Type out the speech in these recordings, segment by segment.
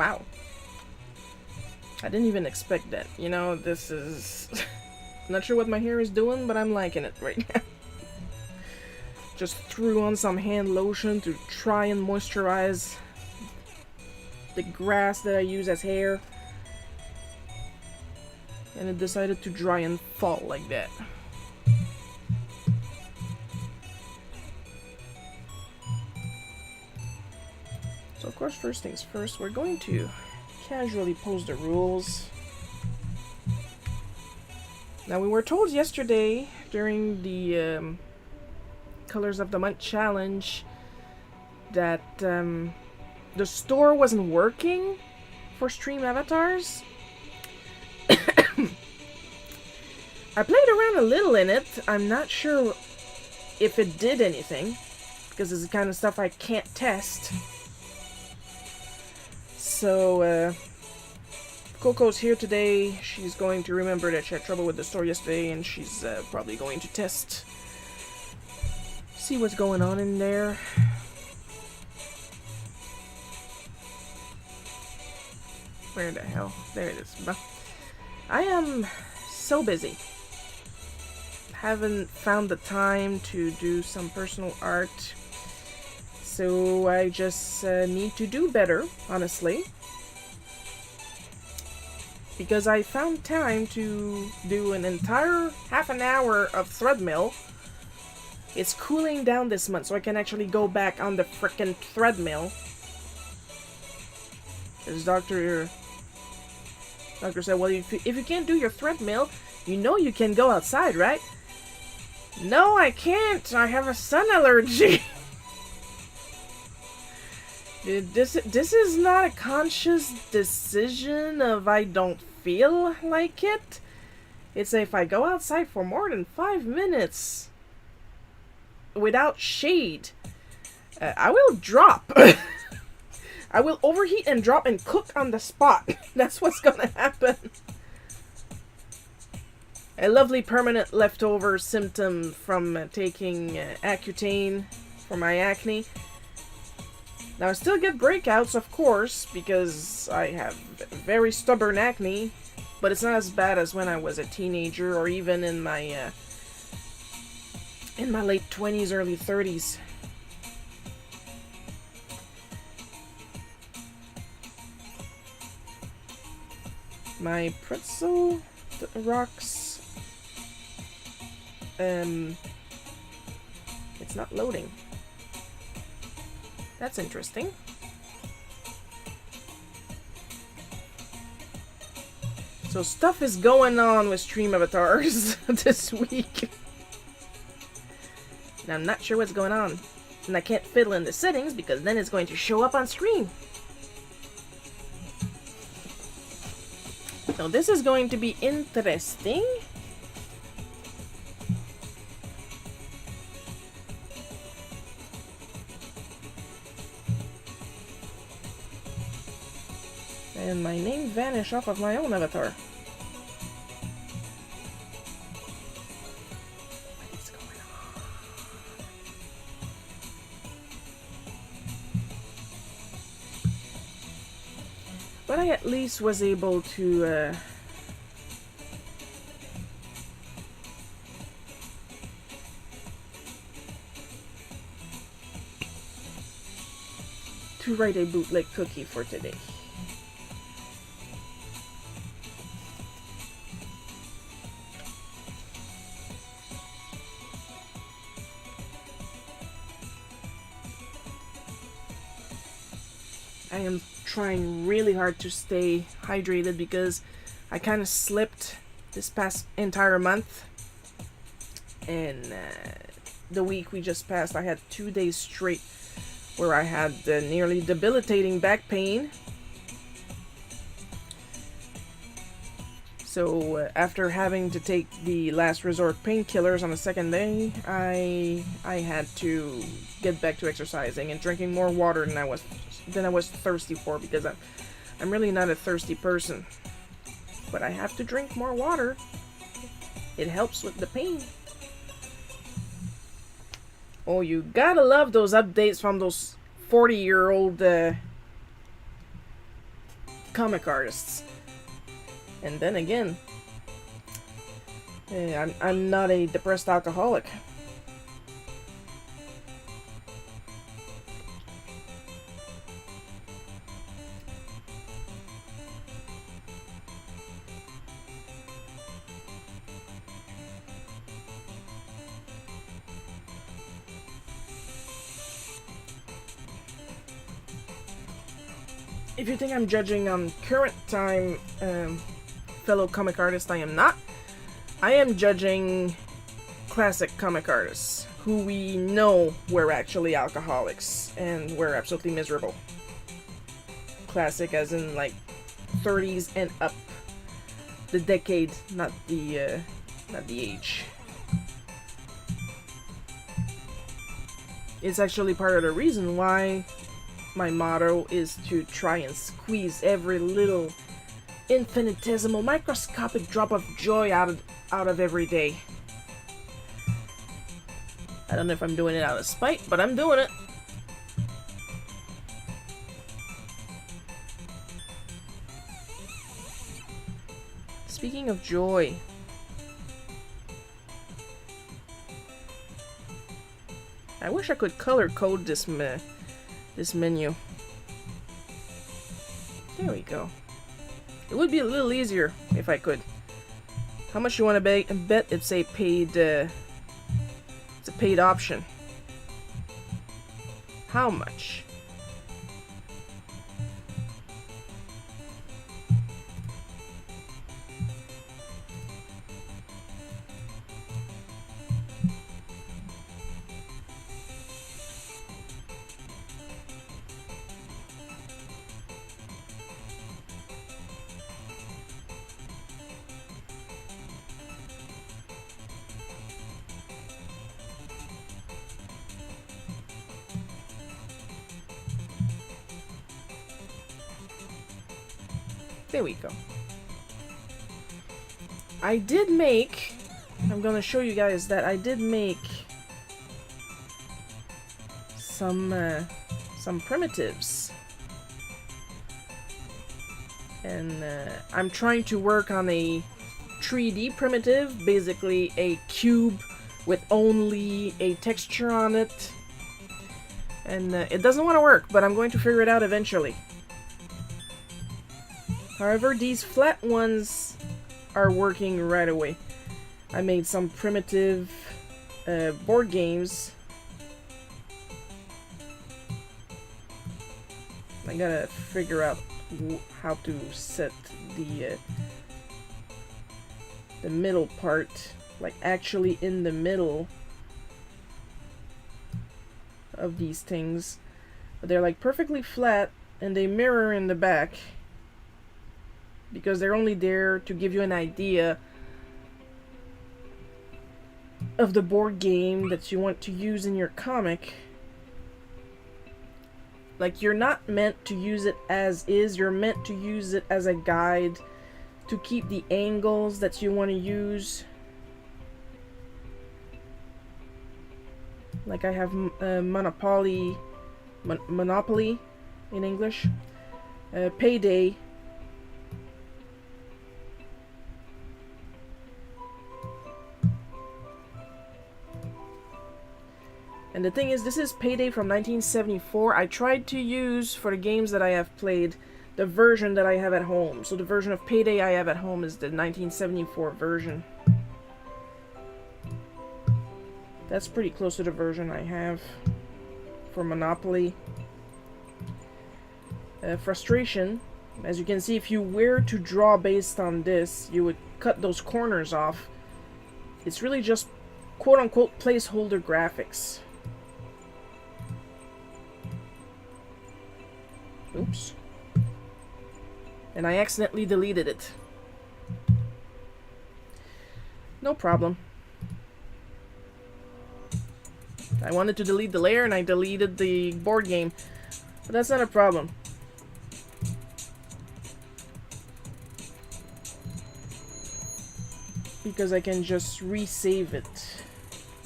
Wow. I didn't even expect that. You know, this is... Not sure what my hair is doing, but I'm liking it right now. Just threw on some hand lotion to try and moisturize the grass that I use as hair. And it decided to dry and fall like that. So of course, first things first, we're going to casually pose the rules. Now, we were told yesterday during the Colors of the Month challenge that the store wasn't working for stream avatars. I played around a little in it. I'm not sure if it did anything, because it's the kind of stuff I can't test. So, Coco's here today. She's going to remember that she had trouble with the store yesterday, and she's probably going to test. See what's going on in there. Where the hell? There it is. I am so busy. Haven't found the time to do some personal art. So I just need to do better, honestly. Because I found time to do an entire half an hour of threadmill. It's cooling down this month, so I can actually go back on the frickin' threadmill. Because doctor said, well, if you can't do your threadmill, you know you can go outside, right? No, I can't. I have a sun allergy. This is not a conscious decision of I don't feel like it. It's if I go outside for more than 5 minutes without shade, I will drop. I will overheat and drop and cook on the spot. That's what's gonna happen. A lovely permanent leftover symptom from taking Accutane for my acne. Now, I still get breakouts, of course, because I have very stubborn acne, but it's not as bad as when I was a teenager or even in my late 20s, early 30s. My pretzel rocks. It's not loading. That's interesting. So stuff is going on with stream avatars this week. And I'm not sure what's going on. And I can't fiddle in the settings because then it's going to show up on screen. So this is going to be interesting. And my name vanished off of my own avatar. What is going on? But I at least was able to write a bootleg cookie for today. I am trying really hard to stay hydrated because I kind of slipped this past entire month. And the week we just passed, I had 2 days straight where I had nearly debilitating back pain. So after having to take the last resort painkillers on the second day, I had to get back to exercising and drinking more water than I was thirsty for, because I'm really not a thirsty person. But I have to drink more water. It helps with the pain. Oh, you gotta love those updates from those 40-year-old comic artists. And then again, I'm not a depressed alcoholic. If you think I'm judging on current time fellow comic artists, I am not. I am judging classic comic artists who we know were actually alcoholics and were absolutely miserable. Classic as in like 30s and up. The decade, not the age. It's actually part of the reason why my motto is to try and squeeze every little infinitesimal microscopic drop of joy out of every day. I don't know if I'm doing it out of spite, but I'm doing it. Speaking of joy, I wish I could color code this menu. There we go. It would be a little easier if I could. How much you want to bet it's a paid option? How much? There we go. I did make... I'm gonna show you guys that I did make some primitives. And I'm trying to work on a 3D primitive, basically a cube with only a texture on it. And it doesn't want to work, but I'm going to figure it out eventually. However, these flat ones are working right away. I made some primitive board games. I gotta figure out how to set the middle part, like actually in the middle of these things. But they're like perfectly flat and they mirror in the back, because they're only there to give you an idea of the board game that you want to use in your comic. Like, you're not meant to use it as is, you're meant to use it as a guide to keep the angles that you want to use. Like I have Monopoly in English, Payday, and the thing is, this is Payday from 1974. I tried to use, for the games that I have played, the version that I have at home. So the version of Payday I have at home is the 1974 version. That's pretty close to the version I have for Monopoly. Frustration. As you can see, if you were to draw based on this, you would cut those corners off. It's really just quote-unquote placeholder graphics. Oops. And I accidentally deleted it. No problem. I wanted to delete the layer and I deleted the board game. But that's not a problem. Because I can just resave it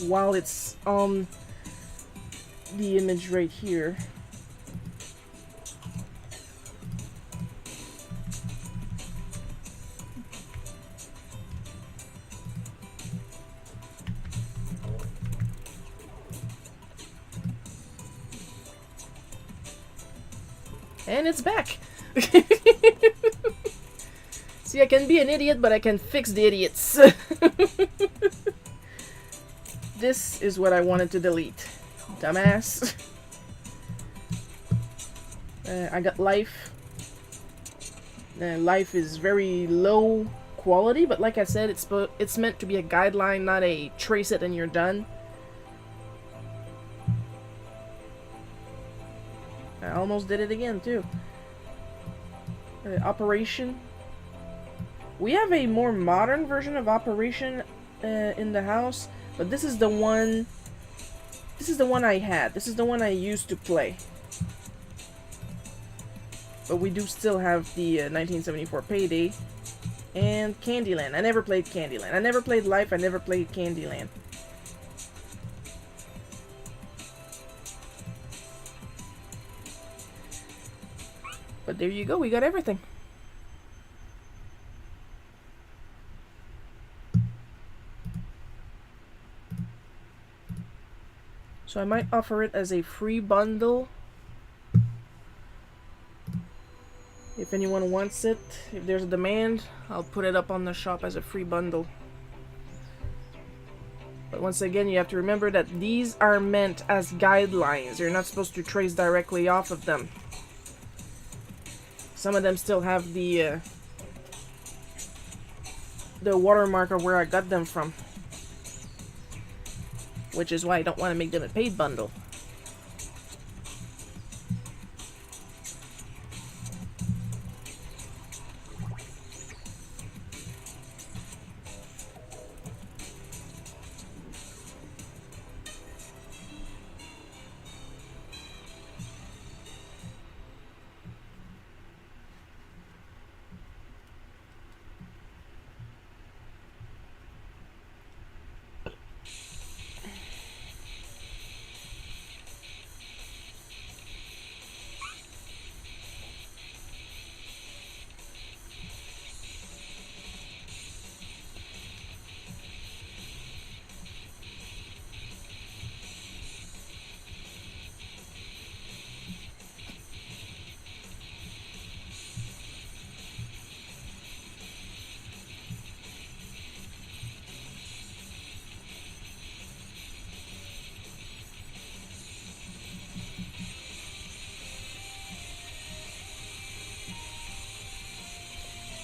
while it's on the image right here. And it's back! See, I can be an idiot, but I can fix the idiots. This is what I wanted to delete. Dumbass. I got life. Life is very low quality, but like I said, it's meant to be a guideline, not a trace it and you're done. I almost did it again, too. Operation. We have a more modern version of Operation in the house, but this is the one... This is the one I had. This is the one I used to play. But we do still have the 1974 Payday and Candyland. I never played Candyland. I never played Life. I never played Candyland. But there you go. We got everything. So I might offer it as a free bundle. If anyone wants it, if there's a demand, I'll put it up on the shop as a free bundle. But once again, you have to remember that these are meant as guidelines. You're not supposed to trace directly off of them. Some of them still have the watermark of where I got them from. Which is why I don't want to make them a paid bundle.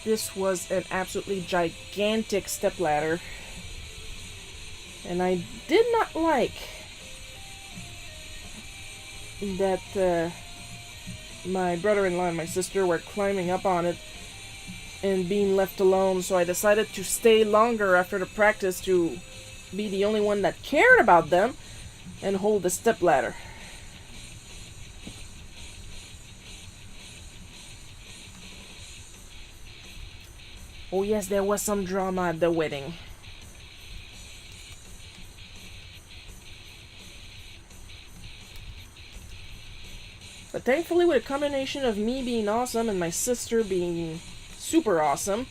This was an absolutely gigantic stepladder. And I did not like that my brother-in-law and my sister were climbing up on it and being left alone, so I decided to stay longer after the practice to be the only one that cared about them and hold the stepladder. Oh yes, there was some drama at the wedding. But thankfully, with a combination of me being awesome and my sister being super awesome,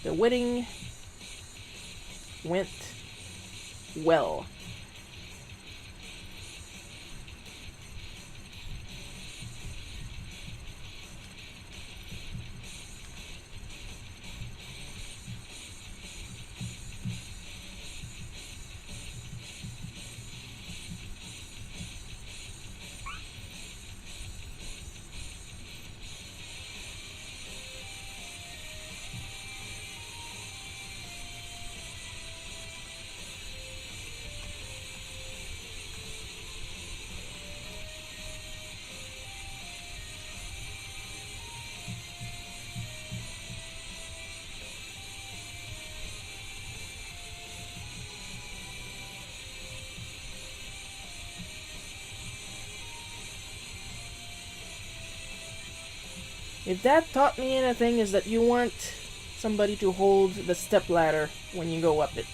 the wedding went well. If that taught me anything, is that you want somebody to hold the stepladder when you go up it.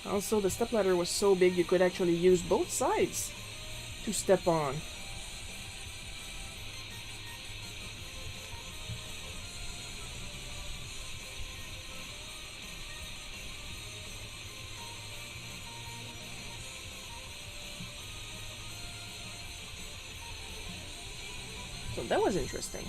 Also, the stepladder was so big you could actually use both sides to step on. So that was interesting.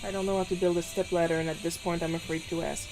I don't know how to build a stepladder, and at this point I'm afraid to ask.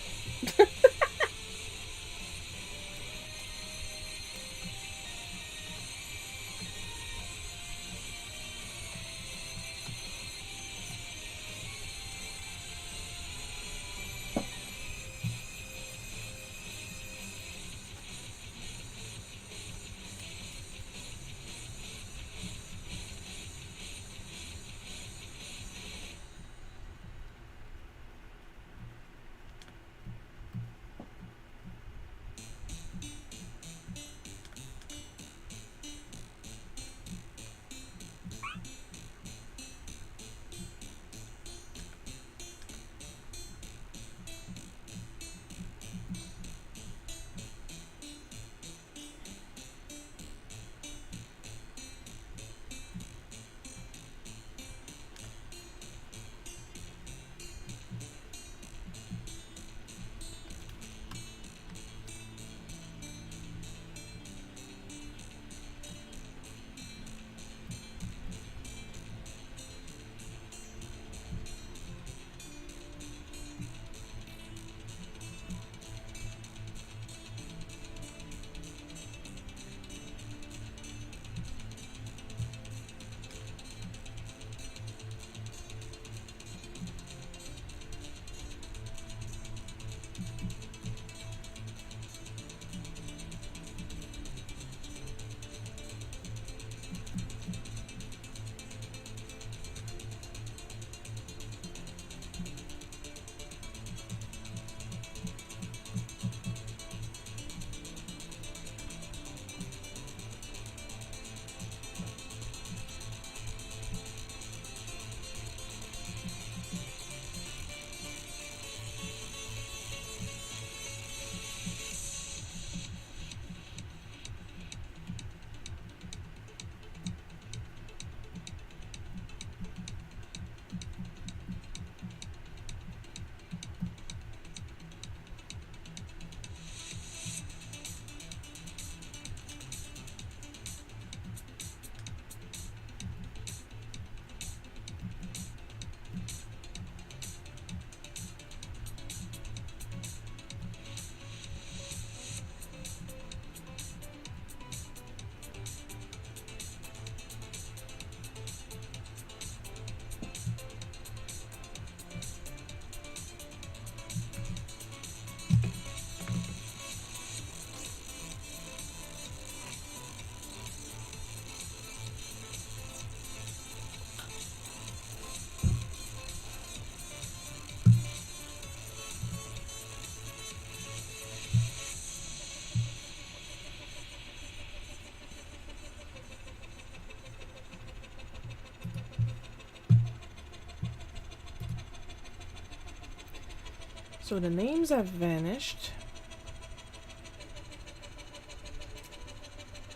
So the names have vanished.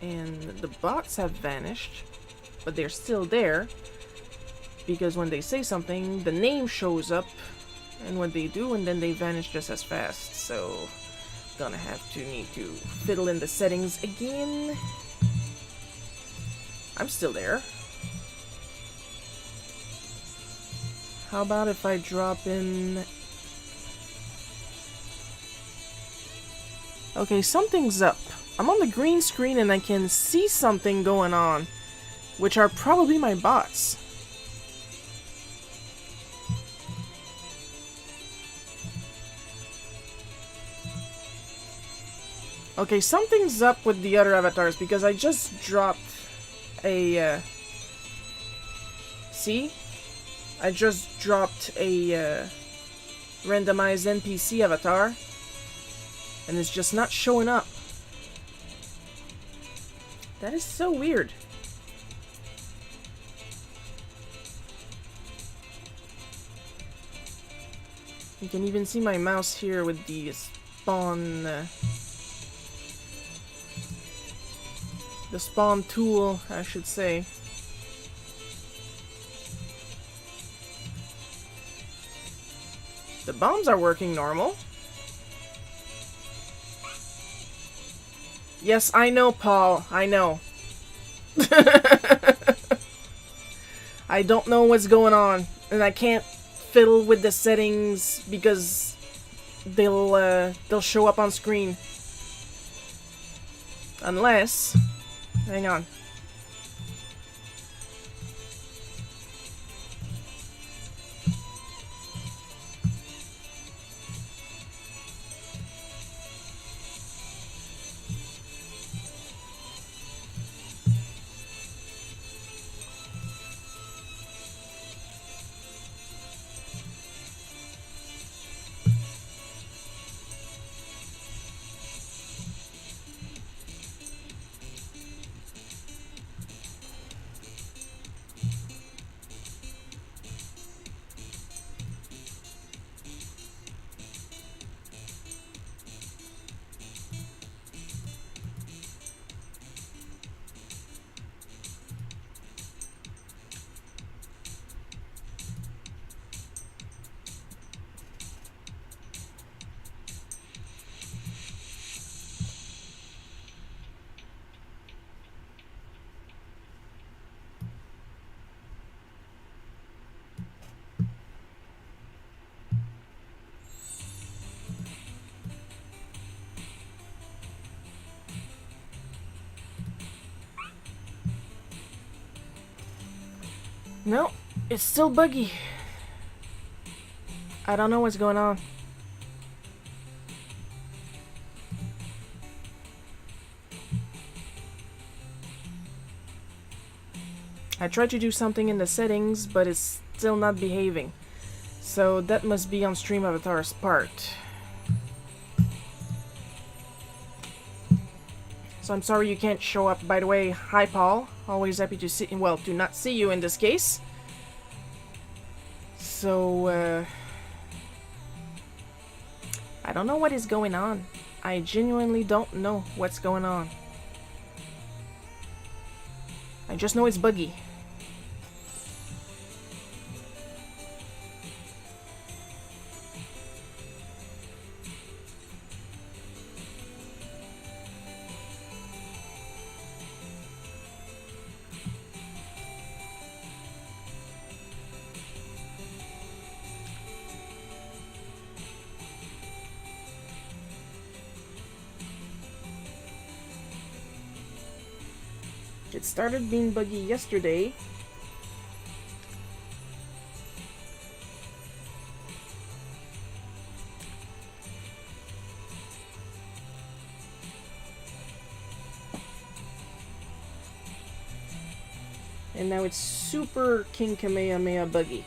And the bots have vanished. But they're still there. Because when they say something, the name shows up. And when they do, and then they vanish just as fast. So, gonna have to need to fiddle in the settings again. I'm still there. How about if I drop in... Okay, something's up. I'm on the green screen and I can see something going on, which are probably my bots. Okay, something's up with the other avatars because I just dropped a, see? I just dropped a, randomized NPC avatar. And it's just not showing up. That is so weird. You can even see my mouse here with the spawn... the spawn tool, I should say. The bombs are working normal. Yes, I know, Paul. I know. I don't know what's going on, and I can't fiddle with the settings because they'll show up on screen. Unless, hang on. No, it's still buggy. I don't know what's going on. I tried to do something in the settings, but it's still not behaving. So that must be on Stream Avatar's part. So I'm sorry you can't show up. By the way, hi Paul. Always happy to see, well, to not see you in this case. So, I don't know what is going on. I genuinely don't know what's going on. I just know it's buggy. It started being buggy yesterday. And now it's super King Kamehameha buggy.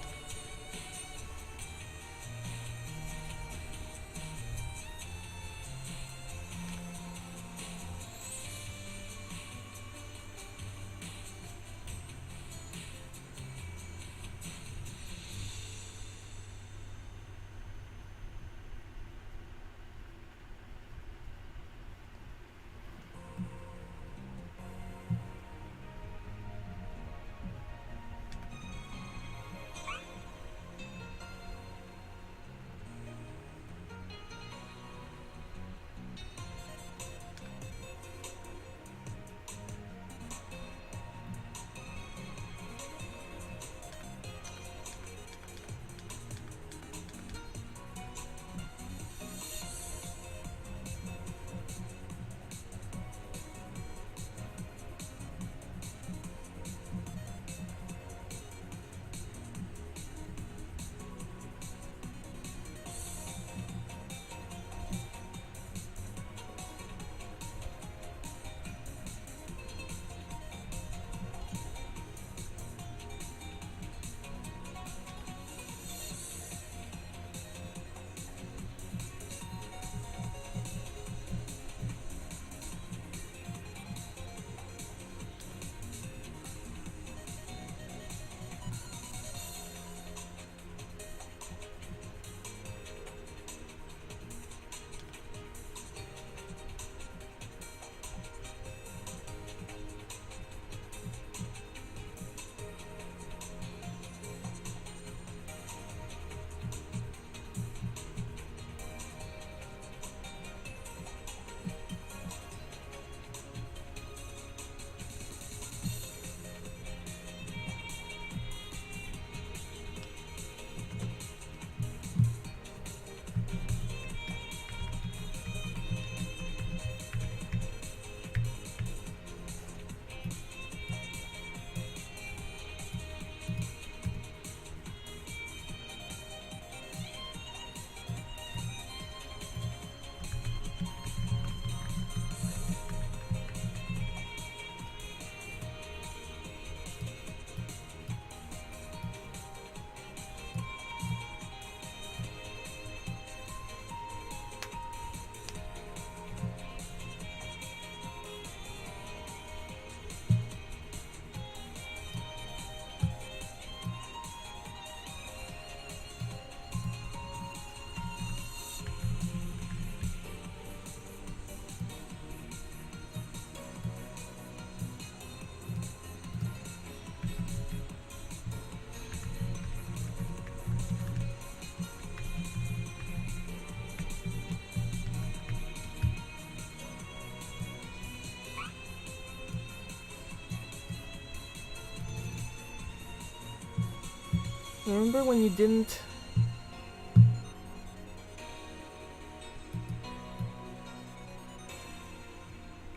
Remember when you didn't...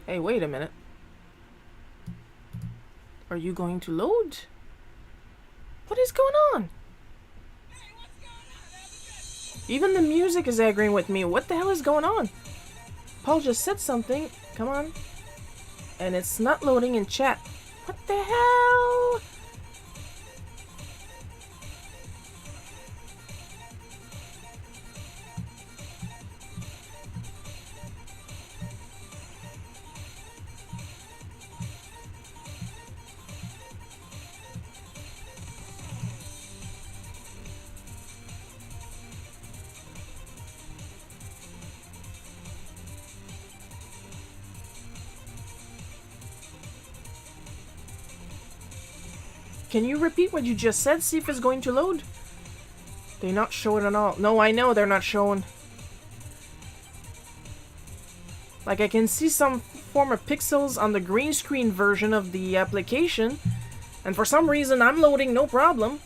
Hey, wait a minute. Are you going to load? What is going on? Even the music is agreeing with me. What the hell is going on? Paul just said something. Come on. And it's not loading in chat. What the hell? Can you repeat what you just said? See if it's going to load? They're not showing at all. No, I know they're not showing. Like, I can see some form of pixels on the green screen version of the application. And for some reason, I'm loading no problem.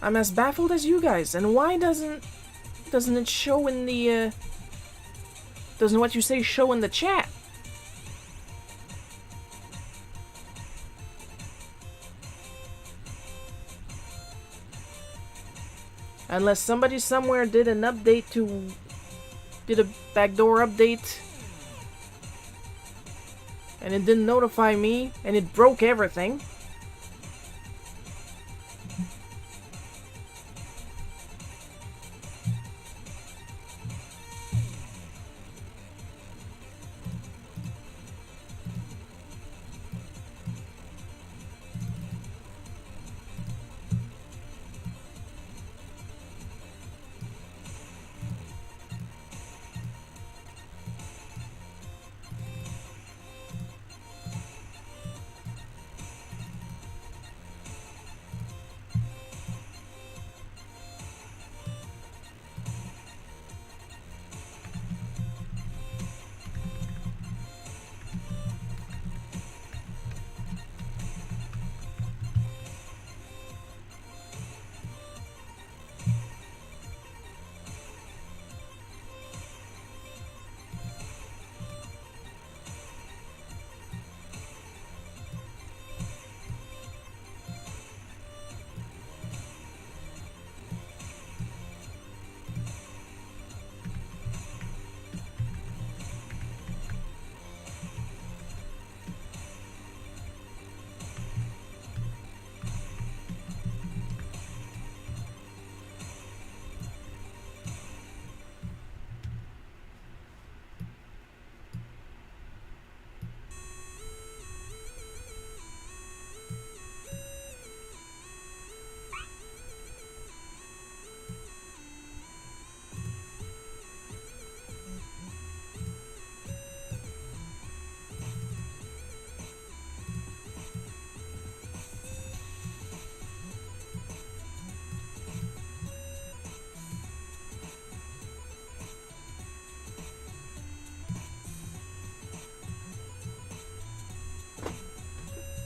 I'm as baffled as you guys. And why doesn't it show in the... Doesn't what you say show in the chat? Unless somebody somewhere did an update to... Did a backdoor update. And it didn't notify me. And it broke everything.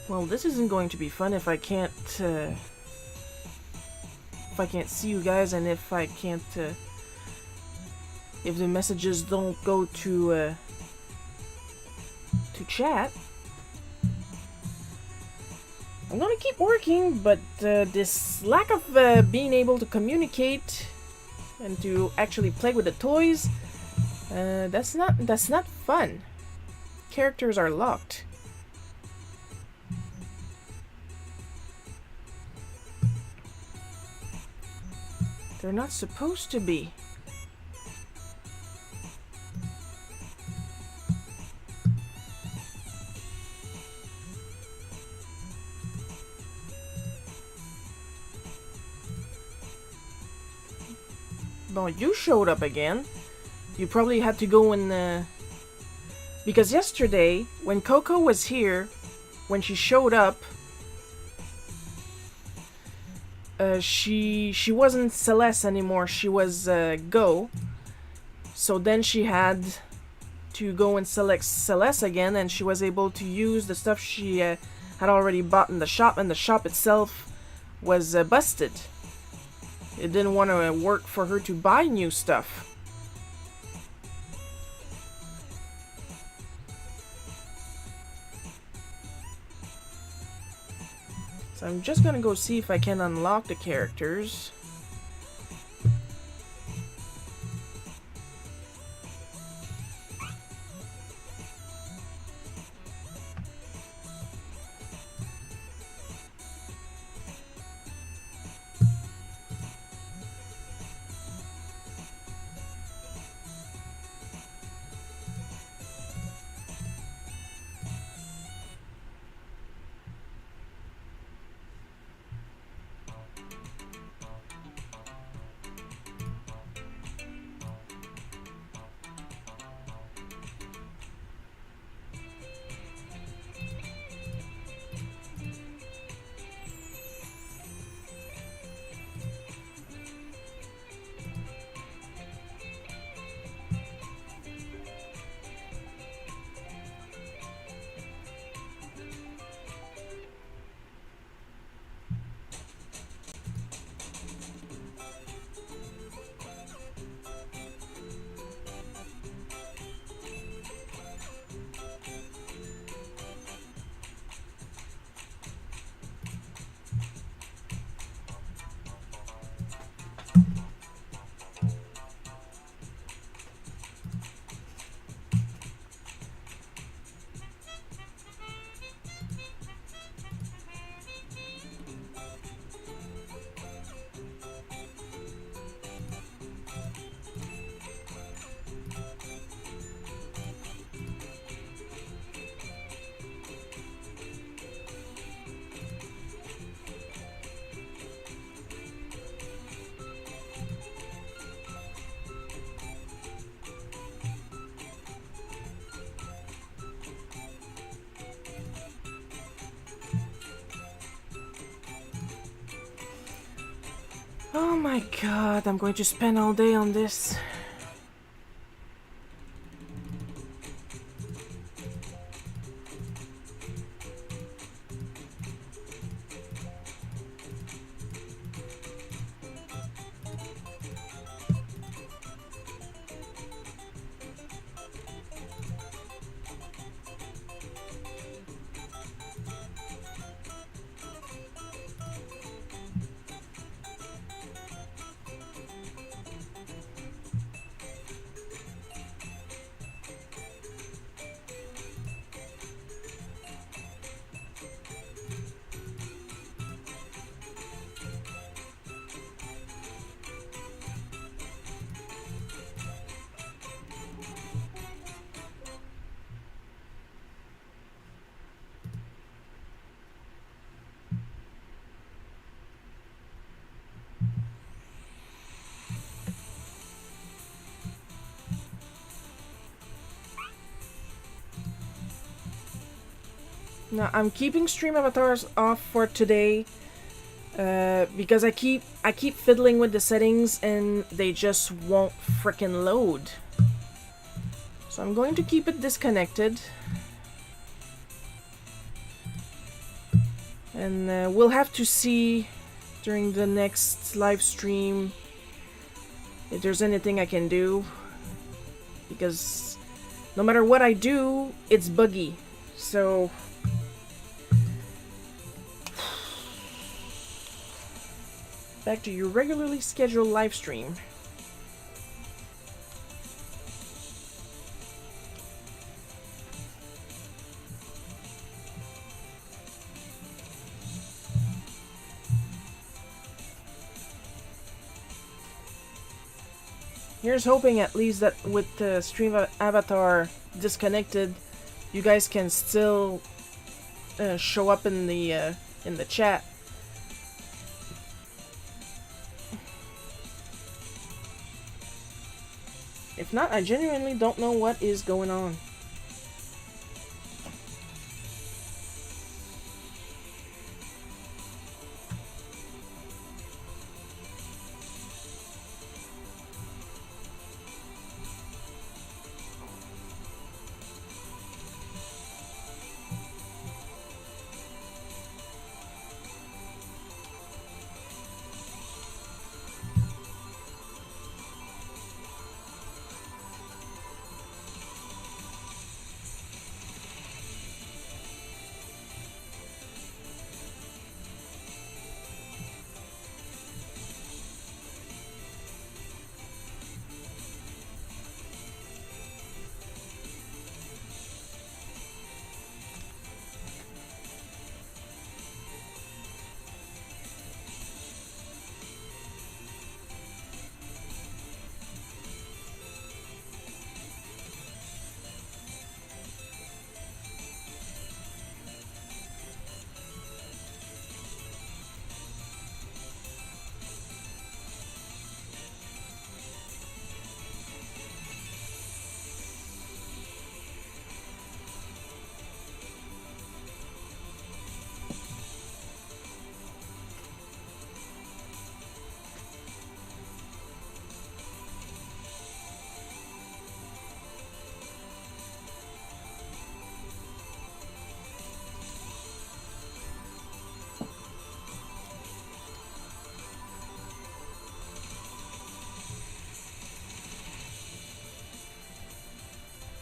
Well, this isn't going to be fun if I can't see you guys, and if I can't, if the messages don't go to chat. I'm gonna keep working, but this lack of being able to communicate and to actually play with the toys, that's not fun. Characters are locked. They're not supposed to be. Well, you showed up again. You probably had to go and... Because yesterday, when Coco was here, when she showed up, she wasn't Celeste anymore, she was Go. So then she had to go and select Celeste again, and she was able to use the stuff she had already bought in the shop, and the shop itself was busted. It didn't want to work for her to buy new stuff. So I'm just gonna go see if I can unlock the characters. Oh my god, I'm going to spend all day on this. Now I'm keeping stream avatars off for today because I keep fiddling with the settings and they just won't frickin' load. So I'm going to keep it disconnected. And we'll have to see during the next live stream if there's anything I can do. Because no matter what I do, it's buggy. So back to your regularly scheduled live stream. Here's hoping at least that with the stream avatar disconnected, you guys can still show up in the chat. If not, I genuinely don't know what is going on.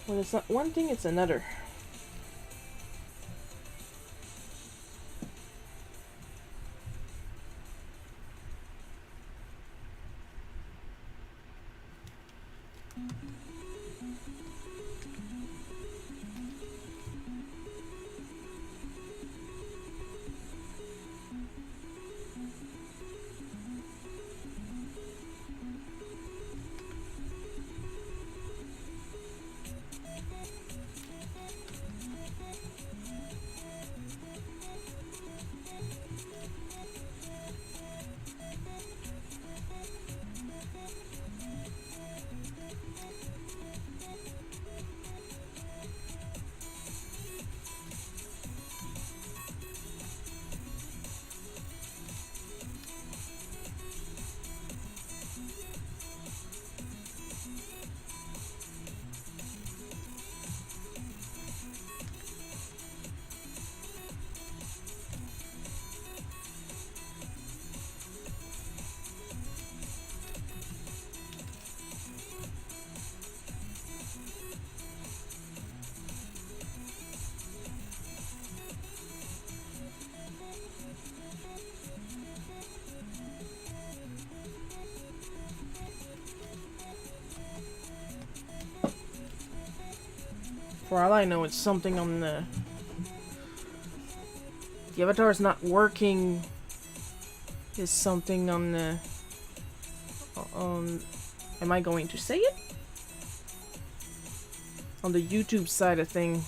When it's not one thing, it's another. For all I know, it's something on the avatar is not working. Is something on the am I going to say it? On the YouTube side of thing.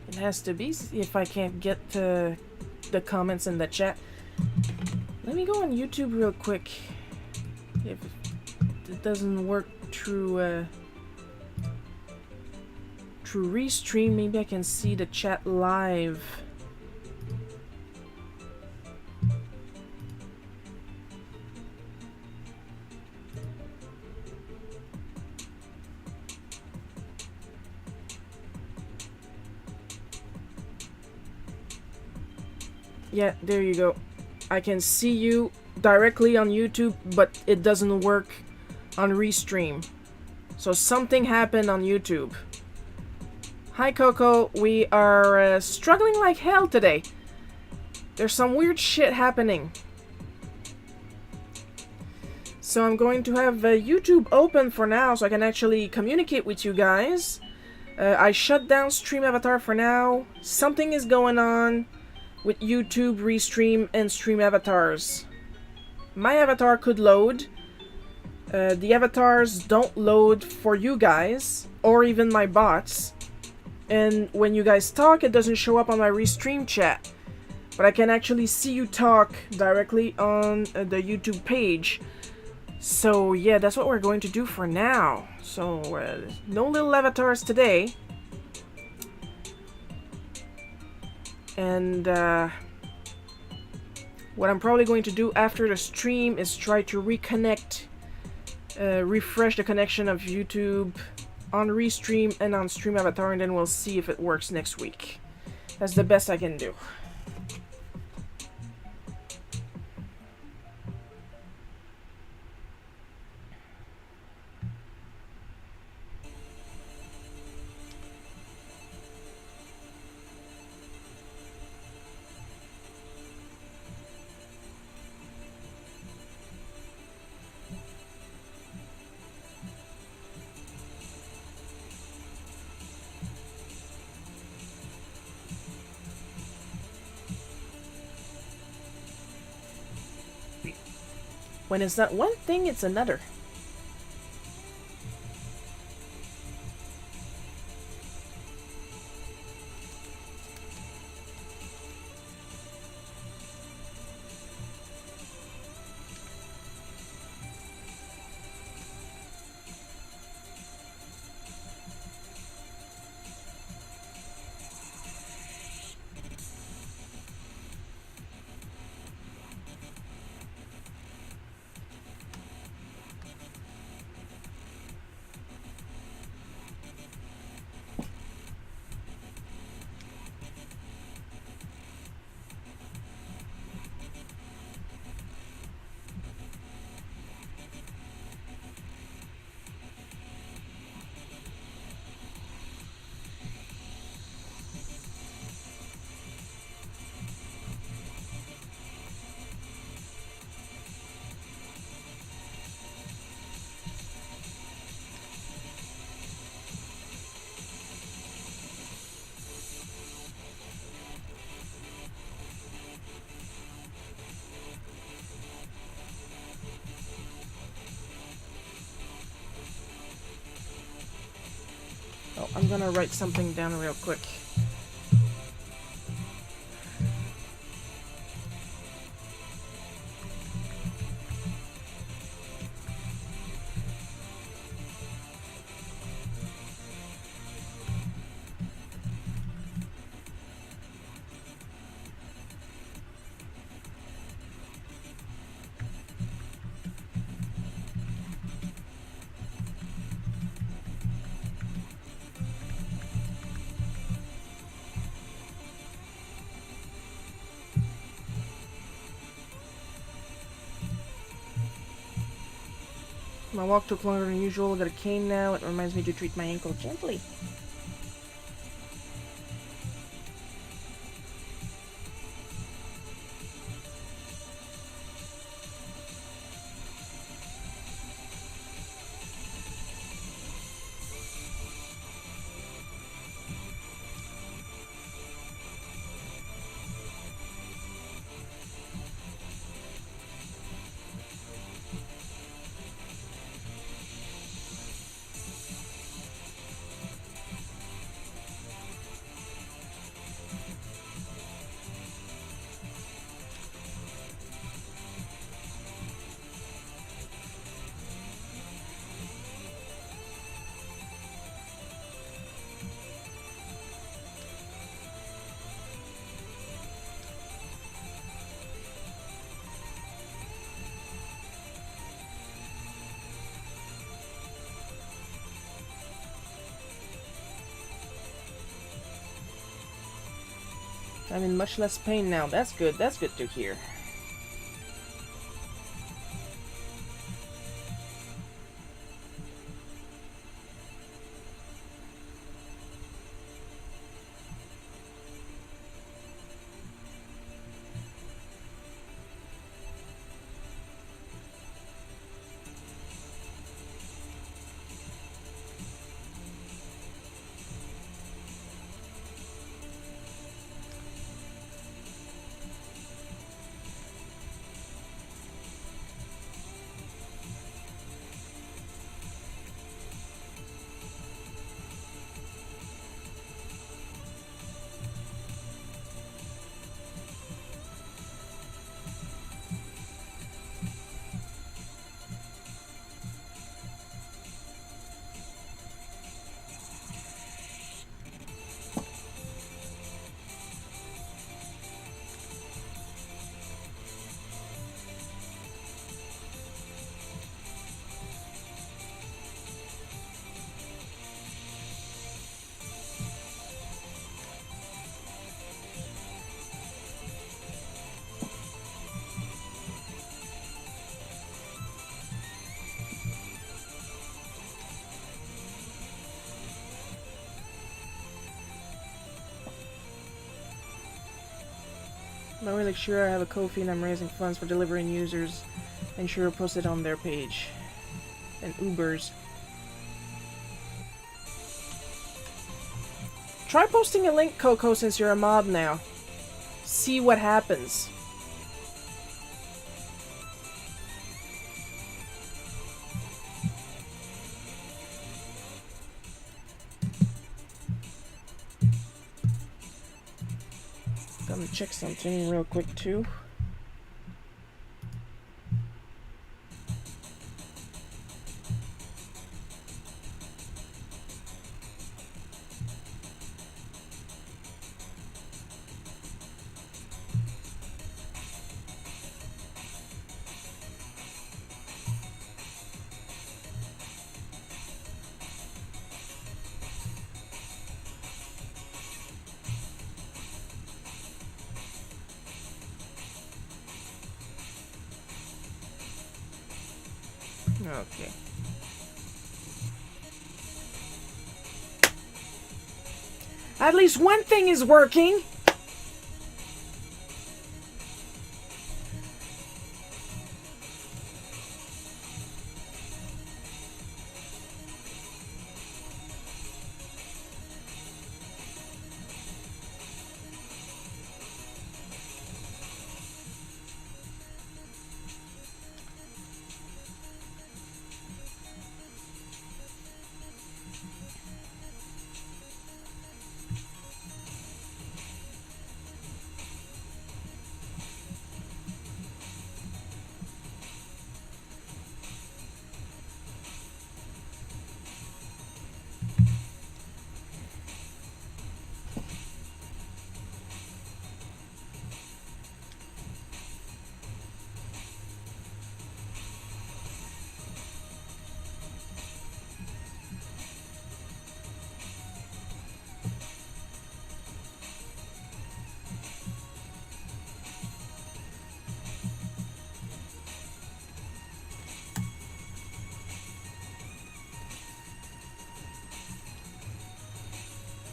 It has to be if I can't get to the comments in the chat. Let me go on YouTube real quick. If it doesn't work through through Restream, maybe I can see the chat live. Yeah, there you go. I can see you directly on YouTube, but it doesn't work on Restream. So something happened on YouTube. Hi Coco, we are struggling like hell today. There's some weird shit happening. So I'm going to have YouTube open for now so I can actually communicate with you guys. I shut down Stream Avatar for now. Something is going on with YouTube, Restream, and Stream Avatars. My avatar could load. The avatars don't load for you guys, or even my bots. And when you guys talk, it doesn't show up on my Restream chat. But I can actually see you talk directly on the YouTube page. So yeah, that's what we're going to do for now. So no little avatars today. And what I'm probably going to do after the stream is try to reconnect, refresh the connection of YouTube on Restream and on Stream Avatar, and then we'll see if it works next week. That's the best I can do. When it's not one thing, it's another. Oh, I'm gonna write something down real quick. My walk took longer than usual. I got a cane now. It reminds me to treat my ankle gently. I'm in much less pain now. That's good. That's good to hear. I'm not really sure. I have a Ko-fi and I'm raising funds for delivering users. And sure, post it on their page. And Ubers. Try posting a link, Coco, since you're a mod now. See what happens. check something real quick too. Okay. At least one thing is working.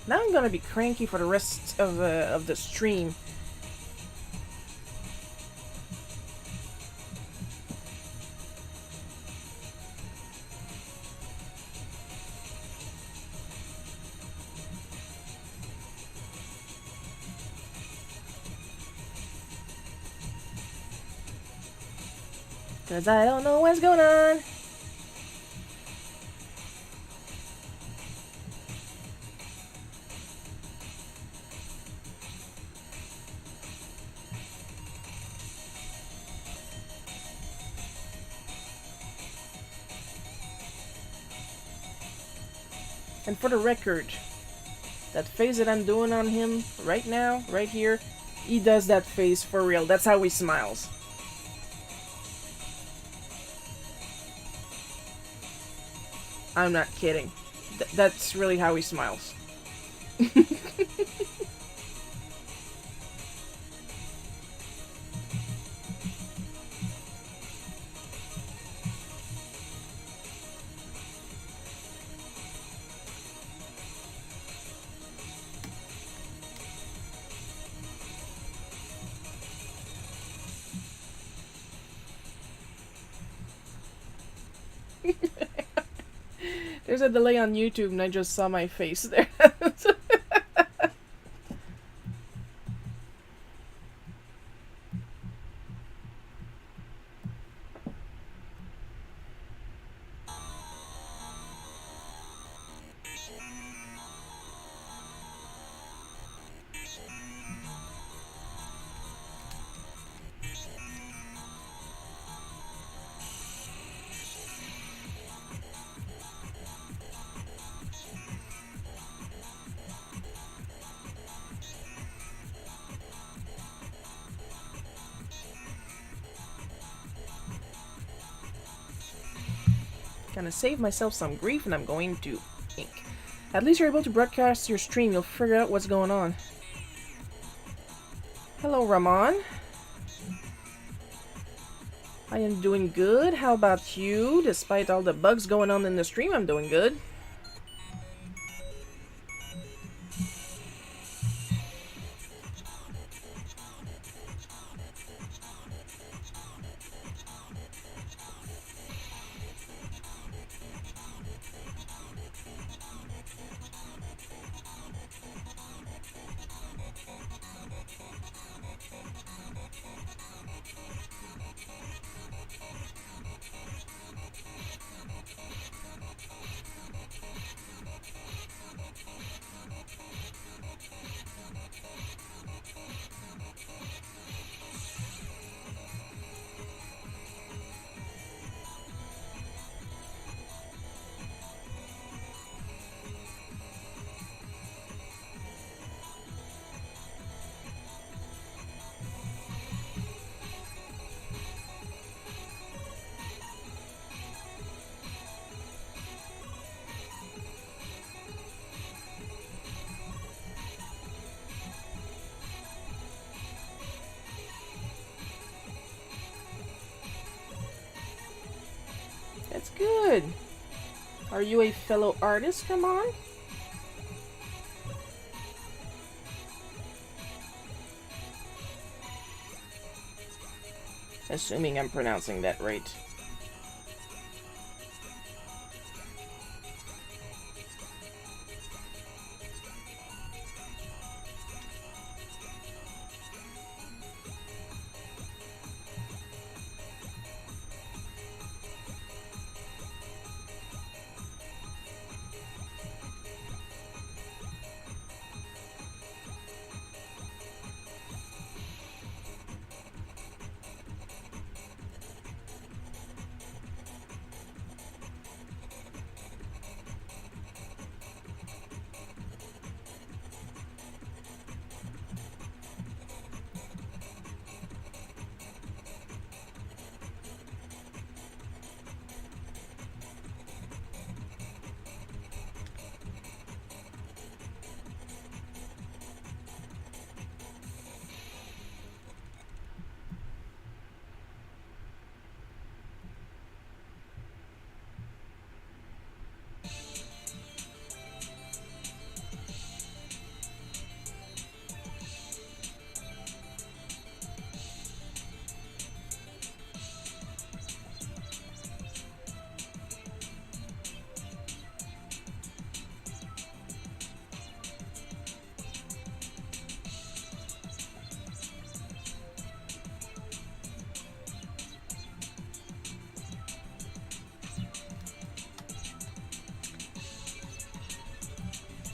Now I'm gonna be cranky for the rest of the stream. Cause I don't know what's going on. And for the record, that face that I'm doing on him right now, right here, he does that face for real. That's how he smiles. I'm not kidding. That's really how he smiles. There's a delay on YouTube and I just saw my face there. Gonna save myself some grief and I'm going to ink. At least you're able to broadcast your stream. You'll figure out what's going on. Hello, Ramon. I am doing good. How about you? Despite all the bugs going on in the stream, I'm doing good. good. Are you a fellow artist? Come on. Assuming I'm pronouncing that right.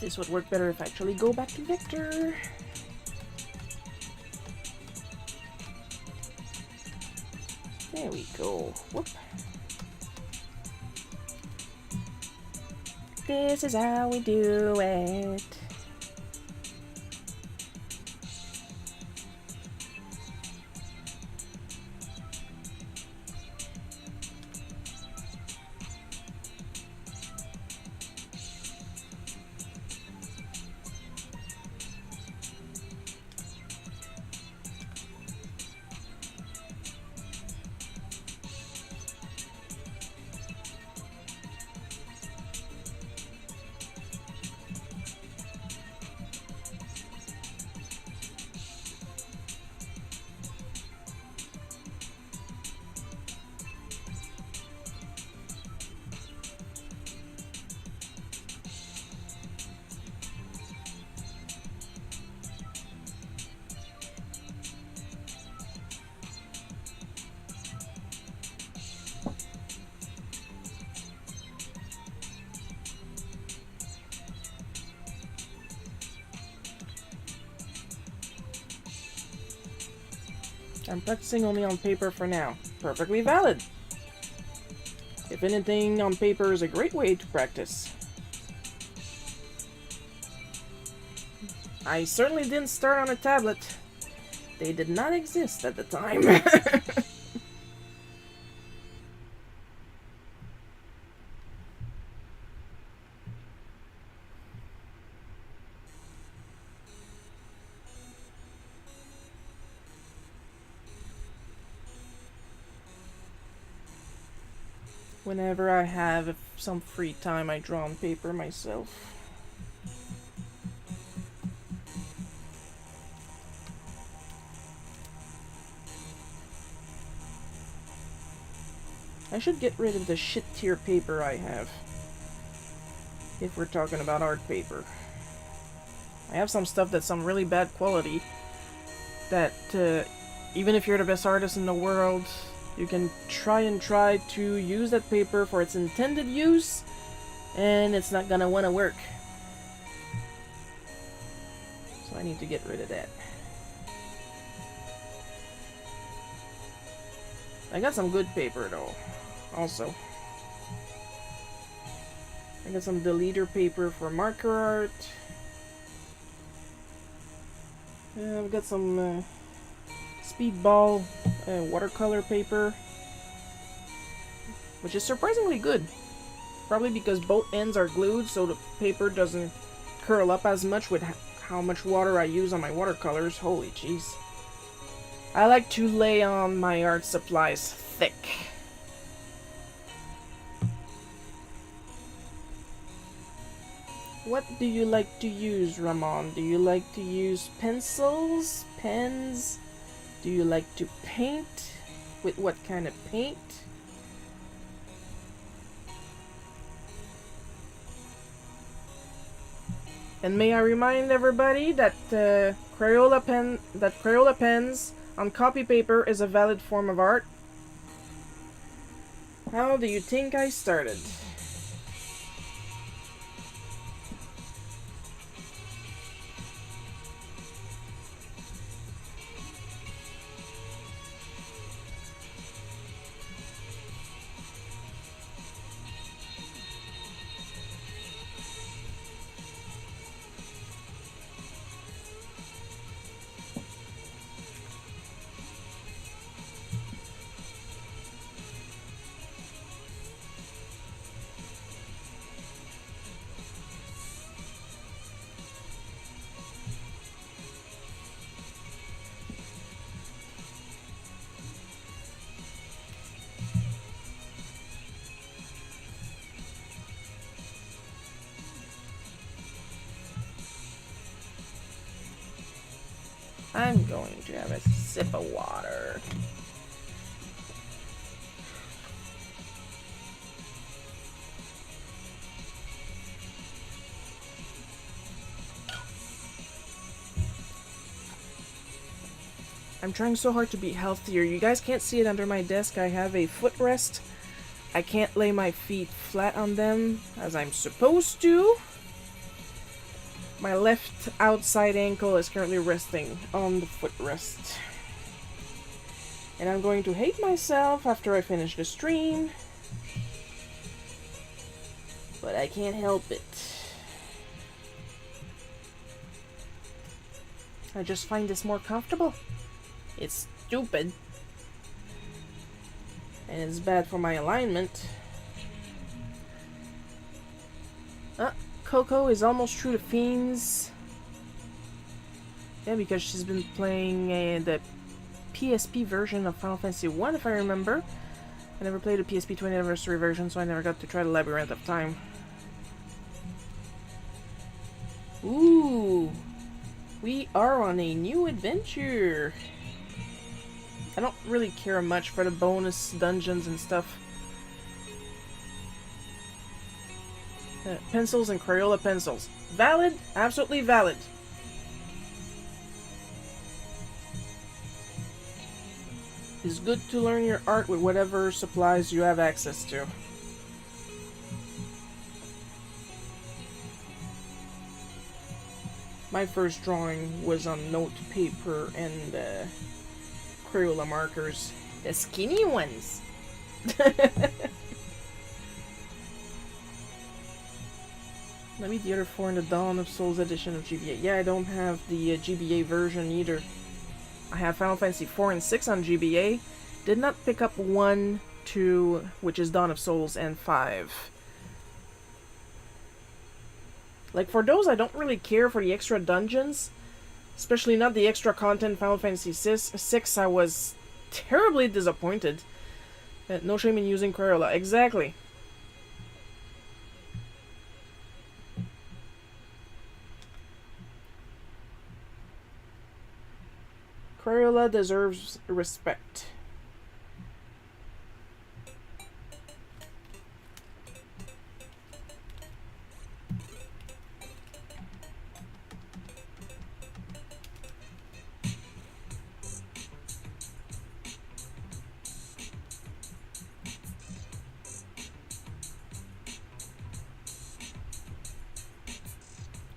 This would work better if I actually go back to Vector. There we go. Whoop. This is how we do it. I'm practicing only on paper for now. Perfectly valid. If anything, on paper is a great way to practice. I certainly didn't start on a tablet. They did not exist at the time. Whenever I have some free time, I draw on paper myself. I should get rid of the shit tier paper I have. If we're talking about art paper. I have some stuff that's some really bad quality. That, even if you're the best artist in the world, you can try to use that paper for its intended use, and it's not gonna wanna work. So I need to get rid of that. I got some good paper though, also. I got some deleter paper for marker art. I've got some speedball watercolor paper, which is surprisingly good. Probably because both ends are glued, so the paper doesn't curl up as much with how much water I use on my watercolors. Holy jeez. I like to lay on my art supplies thick. What do you like to use, Ramon? Do you like to use pencils, pens? Do you like to paint? With what kind of paint? And may I remind everybody that Crayola pens on copy paper is a valid form of art. How do you think I started? I'm going to have a sip of water. I'm trying so hard to be healthier. You guys can't see it under my desk. I have a footrest. I can't lay my feet flat on them as I'm supposed to. My left outside ankle is currently resting on the footrest. And I'm going to hate myself after I finish the stream. But I can't help it. I just find this more comfortable. It's stupid. And it's bad for my alignment. Coco is almost true to Fiends. Yeah, because she's been playing the PSP version of Final Fantasy 1, if I remember. I never played the PSP 20th anniversary version, so I never got to try the Labyrinth of Time. Ooh! We are on a new adventure! I don't really care much for the bonus dungeons and stuff. Pencils and Crayola pencils. Valid? Absolutely valid. It's good to learn your art with whatever supplies you have access to. My first drawing was on note paper and Crayola markers. The skinny ones! Maybe the other 4 in the Dawn of Souls edition of GBA. Yeah, I don't have the GBA version either. I have Final Fantasy 4 and 6 on GBA. Did not pick up 1, 2, which is Dawn of Souls, and 5. Like, for those, I don't really care for the extra dungeons. Especially not the extra content Final Fantasy 6. I was terribly disappointed. No shame in using Crayola. Exactly. Crayola deserves respect.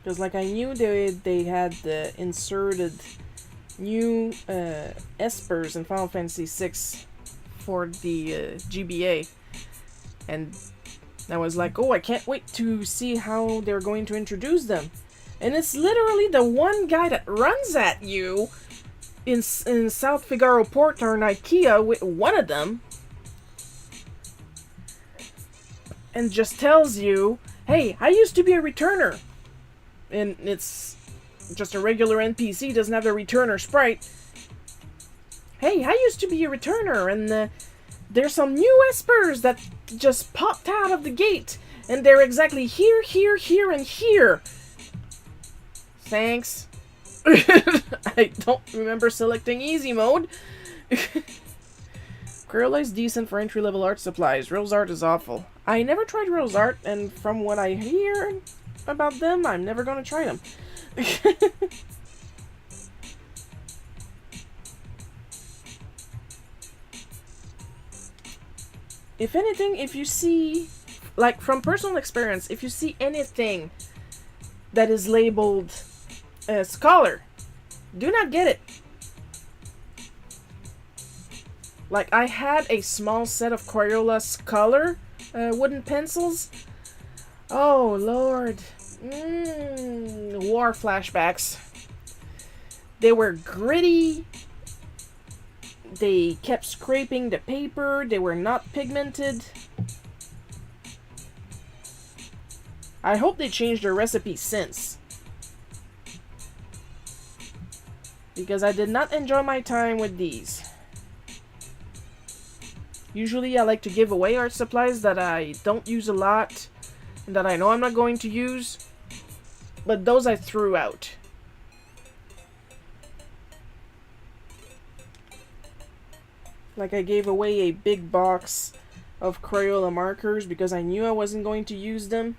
Because, like, I knew they had inserted new espers in Final Fantasy 6 for the GBA, and I was like, oh, I can't wait to see how they're going to introduce them. And it's literally the one guy that runs at you in South Figaro Port or in IKEA with one of them, and just tells you, hey, I used to be a returner. And it's just a regular NPC, doesn't have the returner sprite. Hey, I used to be a returner, and there's some new espers that just popped out of the gate. And they're exactly here, here, here, and here. Thanks. I don't remember selecting easy mode. Crayola is decent for entry-level art supplies. Rose art is awful. I never tried Rose art, and from what I hear about them, I'm never gonna try them. If anything, if you see, like from personal experience, if you see anything that is labeled Scholar, do not get it. Like, I had a small set of Crayola Scholar wooden pencils. Oh, Lord. War flashbacks. They were gritty. They kept scraping the paper. They were not pigmented. I hope they changed their recipe since. Because I did not enjoy my time with these. Usually I like to give away art supplies that I don't use a lot and that I know I'm not going to use. But those I threw out. Like, I gave away a big box of Crayola markers because I knew I wasn't going to use them.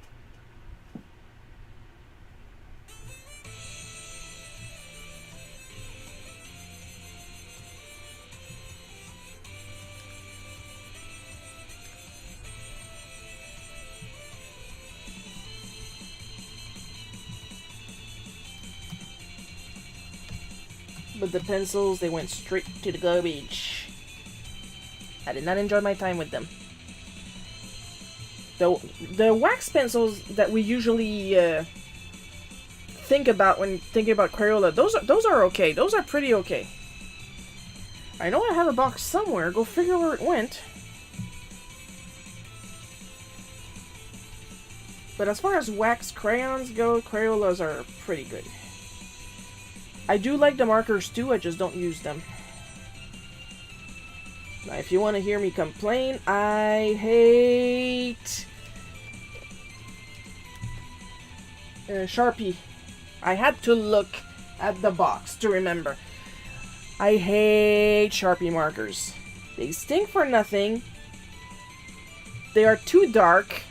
But the pencils, they went straight to the garbage. I did not enjoy my time with them. The wax pencils that we usually think about when thinking about Crayola, those are okay. Those are pretty okay. I know I have a box somewhere. Go figure where it went. But as far as wax crayons go, Crayolas are pretty good. I do like the markers too, I just don't use them. Now, if you want to hear me complain, I hate Sharpie. I had to look at the box to remember. I hate Sharpie markers. They stink for nothing. They are too dark.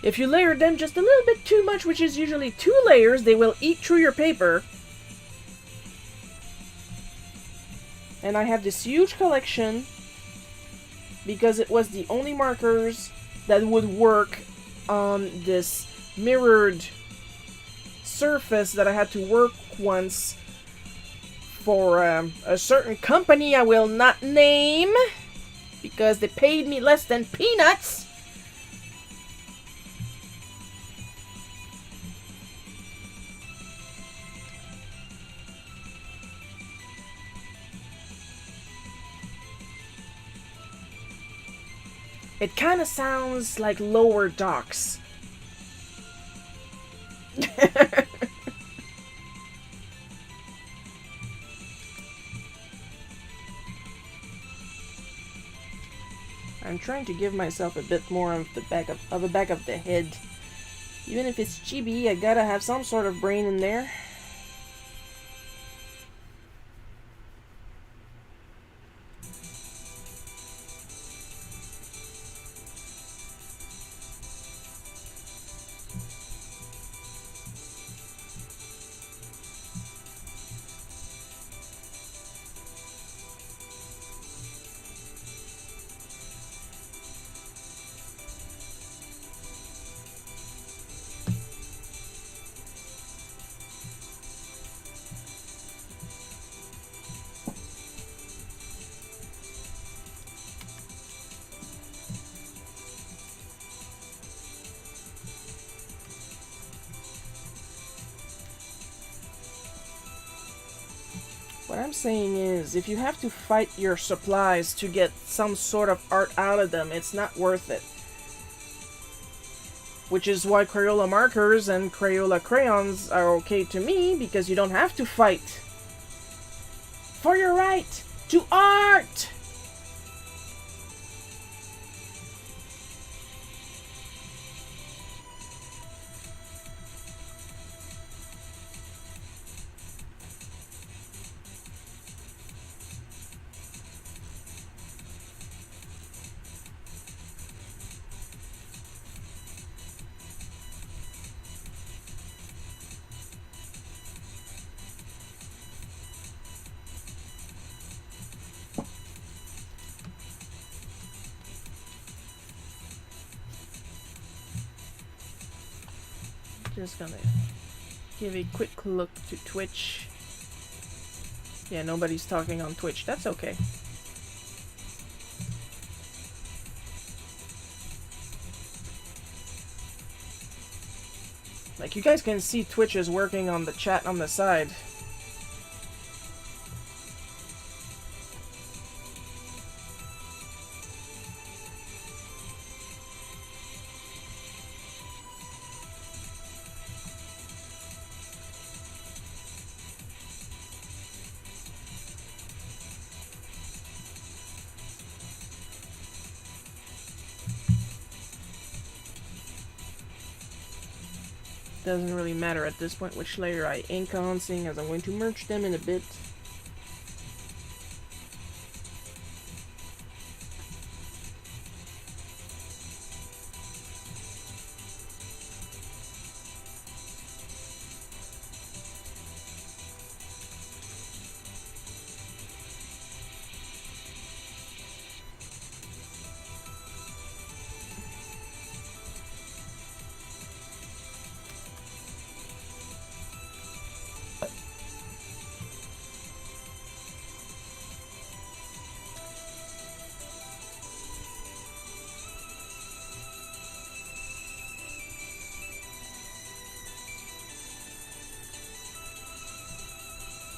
If you layer them just a little bit too much, which is usually 2 layers, they will eat through your paper. And I have this huge collection because it was the only markers that would work on this mirrored surface that I had to work once for a certain company I will not name because they paid me less than peanuts. It kind of sounds like Lower Docks. I'm trying to give myself a bit more of the back of the head. Even if it's chibi, I gotta have some sort of brain in there. What I'm saying is, if you have to fight your supplies to get some sort of art out of them, it's not worth it. Which is why Crayola markers and Crayola crayons are okay to me, because you don't have to fight for your right to art! Just gonna give a quick look to Twitch. Yeah, nobody's talking on Twitch. That's okay. Like, you guys can see Twitch is working on the chat on the side. Doesn't really matter at this point which layer I ink on, seeing as I'm going to merge them in a bit.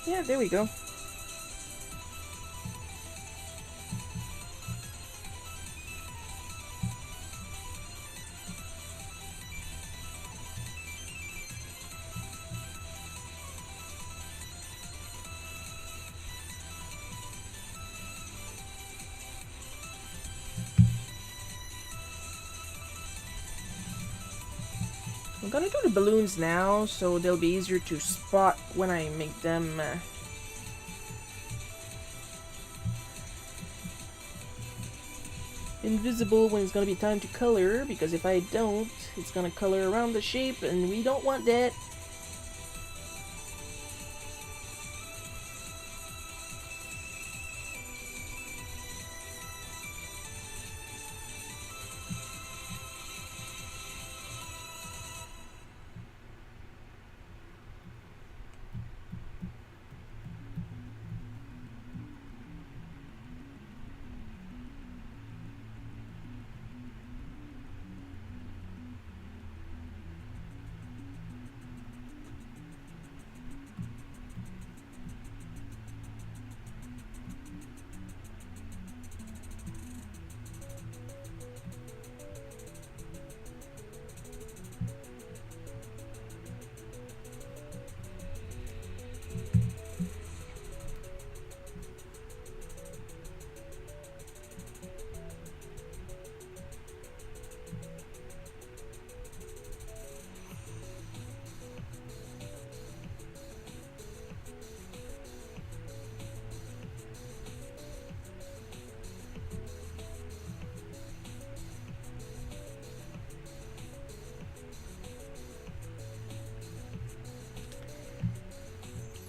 Yeah, there we go. I'm gonna do the balloons now, so they'll be easier to spot when I make them invisible when it's gonna be time to color, because if I don't, it's gonna color around the shape, and we don't want that.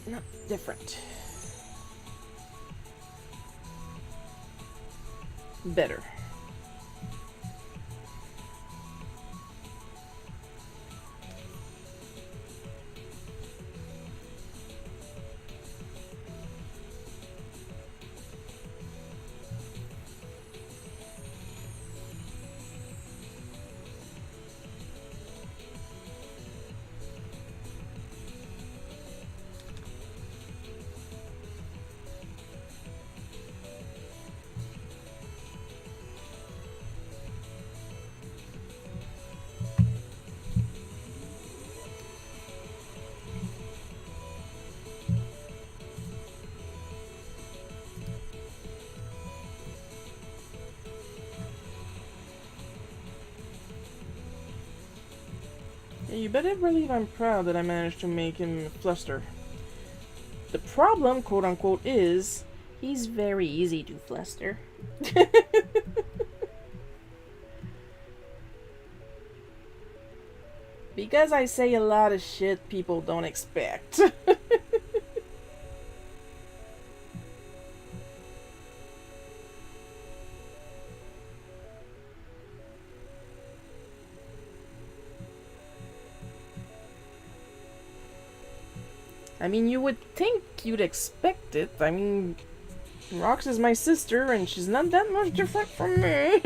Not different. Better. Yeah, you better believe I'm proud that I managed to make him fluster. The problem, quote unquote, is he's very easy to fluster. Because I say a lot of shit people don't expect. I mean, you would think you'd expect it. I mean, Rox is my sister, and she's not that much different from me.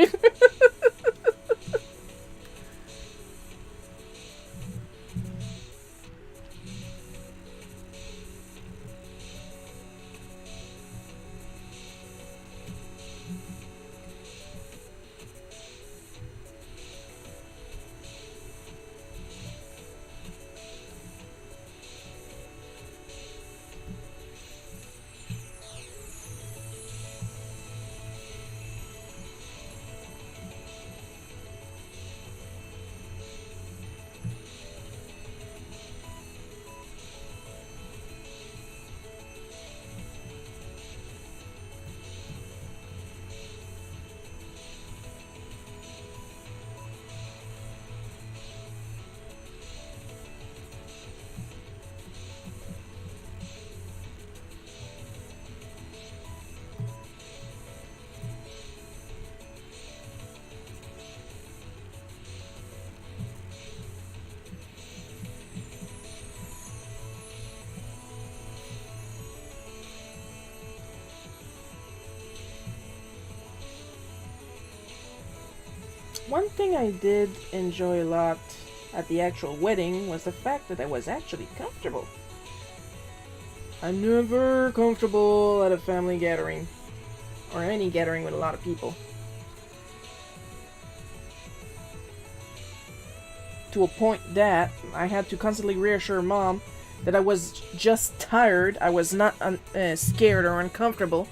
One thing I did enjoy a lot at the actual wedding was the fact that I was actually comfortable. I'm never comfortable at a family gathering, or any gathering with a lot of people. To a point that I had to constantly reassure Mom that I was just tired, I was not scared or uncomfortable.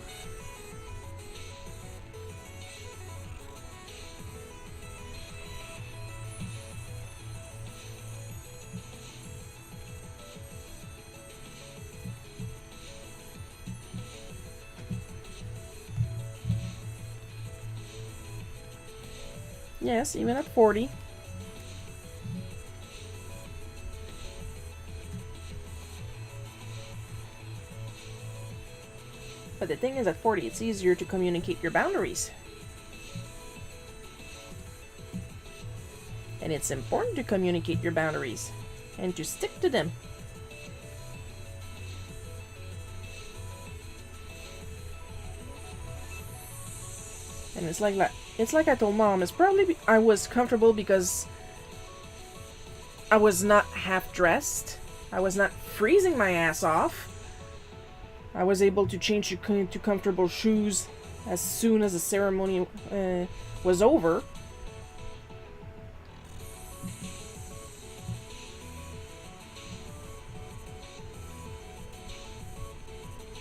Yes, even at 40. But the thing is, at 40, it's easier to communicate your boundaries. And it's important to communicate your boundaries and to stick to them. And it's like I told Mom, it's probably I was comfortable because I was not half dressed. I was not freezing my ass off. I was able to change to comfortable shoes as soon as the ceremony was over.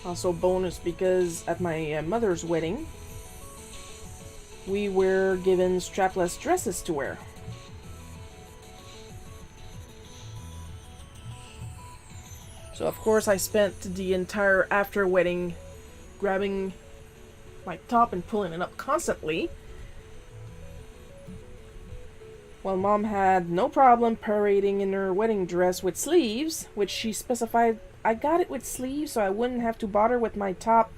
Also bonus because at my mother's wedding, we were given strapless dresses to wear. So of course I spent the entire after wedding grabbing my top and pulling it up constantly, while Mom had no problem parading in her wedding dress with sleeves, which she specified I got it with sleeves so I wouldn't have to bother with my top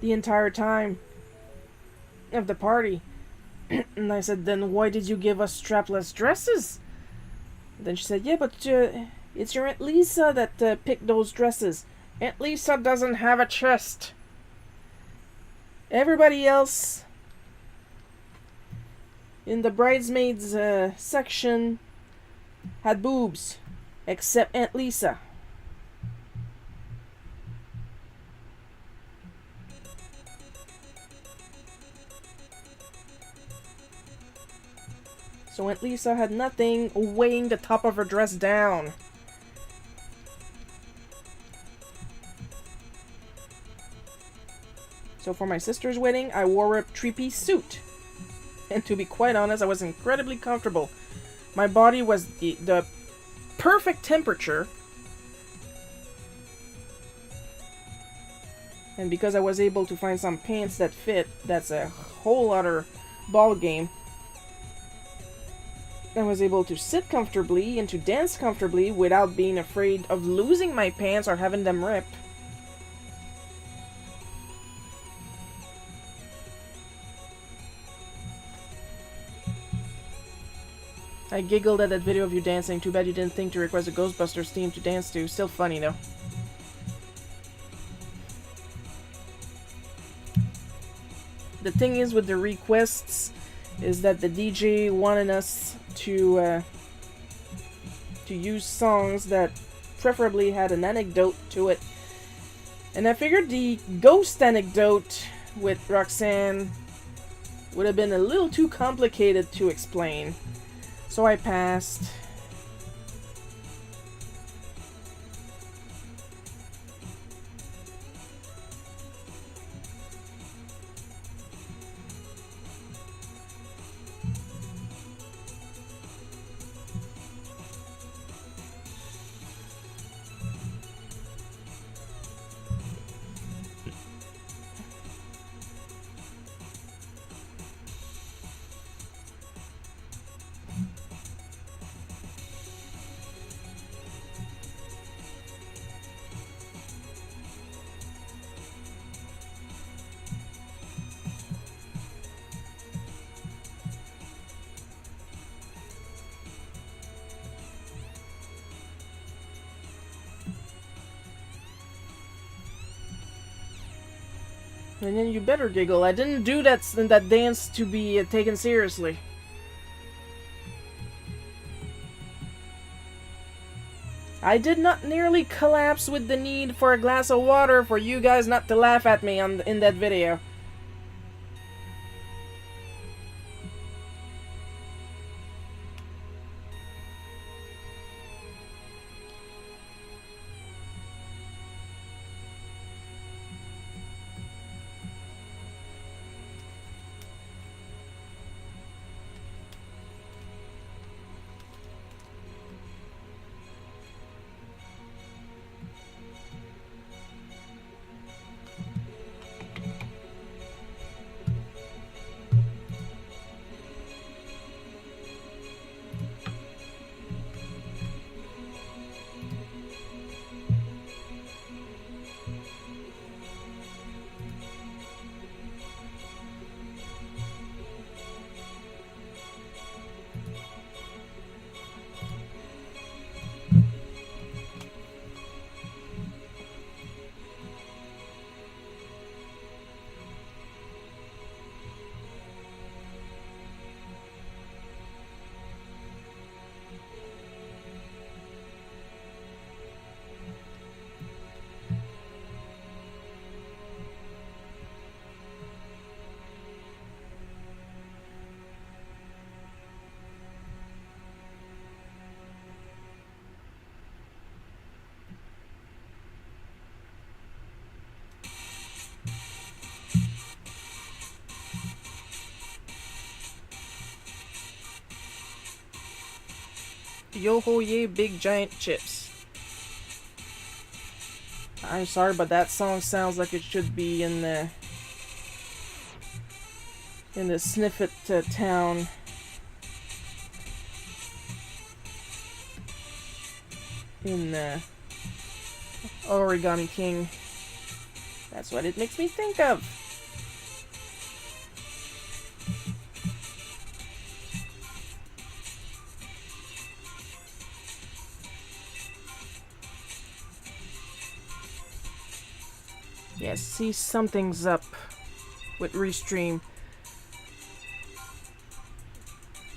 the entire time of the party. And I said, then why did you give us strapless dresses? Then she said, yeah, but it's your Aunt Lisa that picked those dresses. Aunt Lisa doesn't have a chest. Everybody else in the bridesmaids section had boobs, except Aunt Lisa. So Aunt Lisa had nothing weighing the top of her dress down. So for my sister's wedding, I wore a three-piece suit. And to be quite honest, I was incredibly comfortable. My body was the perfect temperature. And because I was able to find some pants that fit, that's a whole other ball game. I was able to sit comfortably and to dance comfortably without being afraid of losing my pants or having them rip. I giggled at that video of you dancing. Too bad you didn't think to request a Ghostbusters theme to dance to. Still funny though. the thing is with the requests is that the DJ wanted us to use songs that preferably had an anecdote to it. And I figured the ghost anecdote with Roxanne would have been a little too complicated to explain. So I passed. And then you better giggle. I didn't do that dance to be taken seriously. I did not nearly collapse with the need for a glass of water for you guys not to laugh at me in that video. Yo-ho yay big giant chips. I'm sorry, but that song sounds like it should be in the Sniffit town. In Origami King. That's what it makes me think of. Yes, see, something's up with Restream.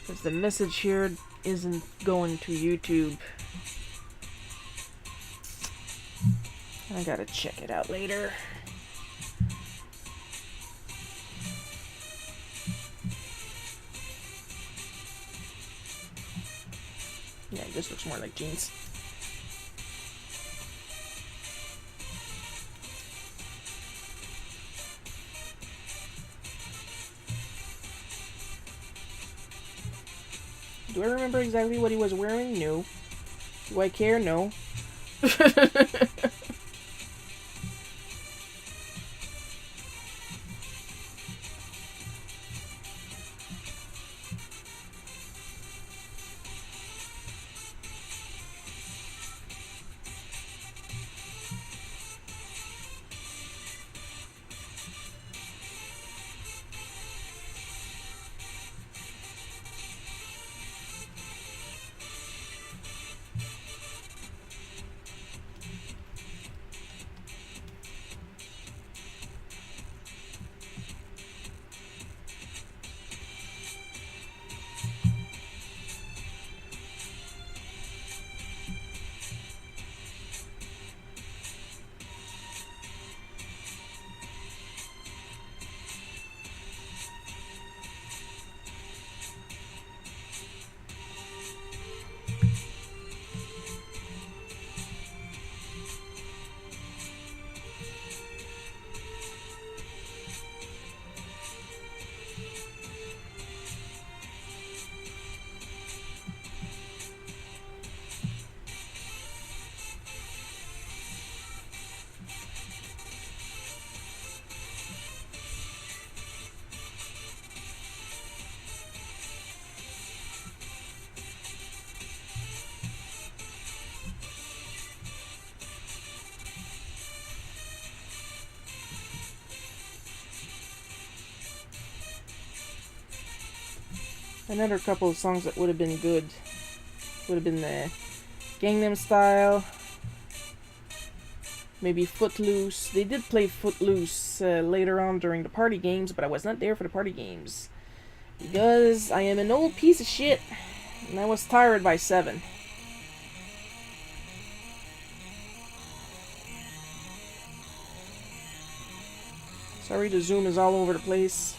Because the message here isn't going to YouTube. I gotta check it out later. Yeah, this looks more like jeans. Do I remember exactly what he was wearing? No. Do I care? No. Another couple of songs that would have been good would have been the Gangnam Style, maybe Footloose. They did play Footloose later on during the party games, but I was not there for the party games because I am an old piece of shit and I was tired by 7. Sorry, the zoom is all over the place.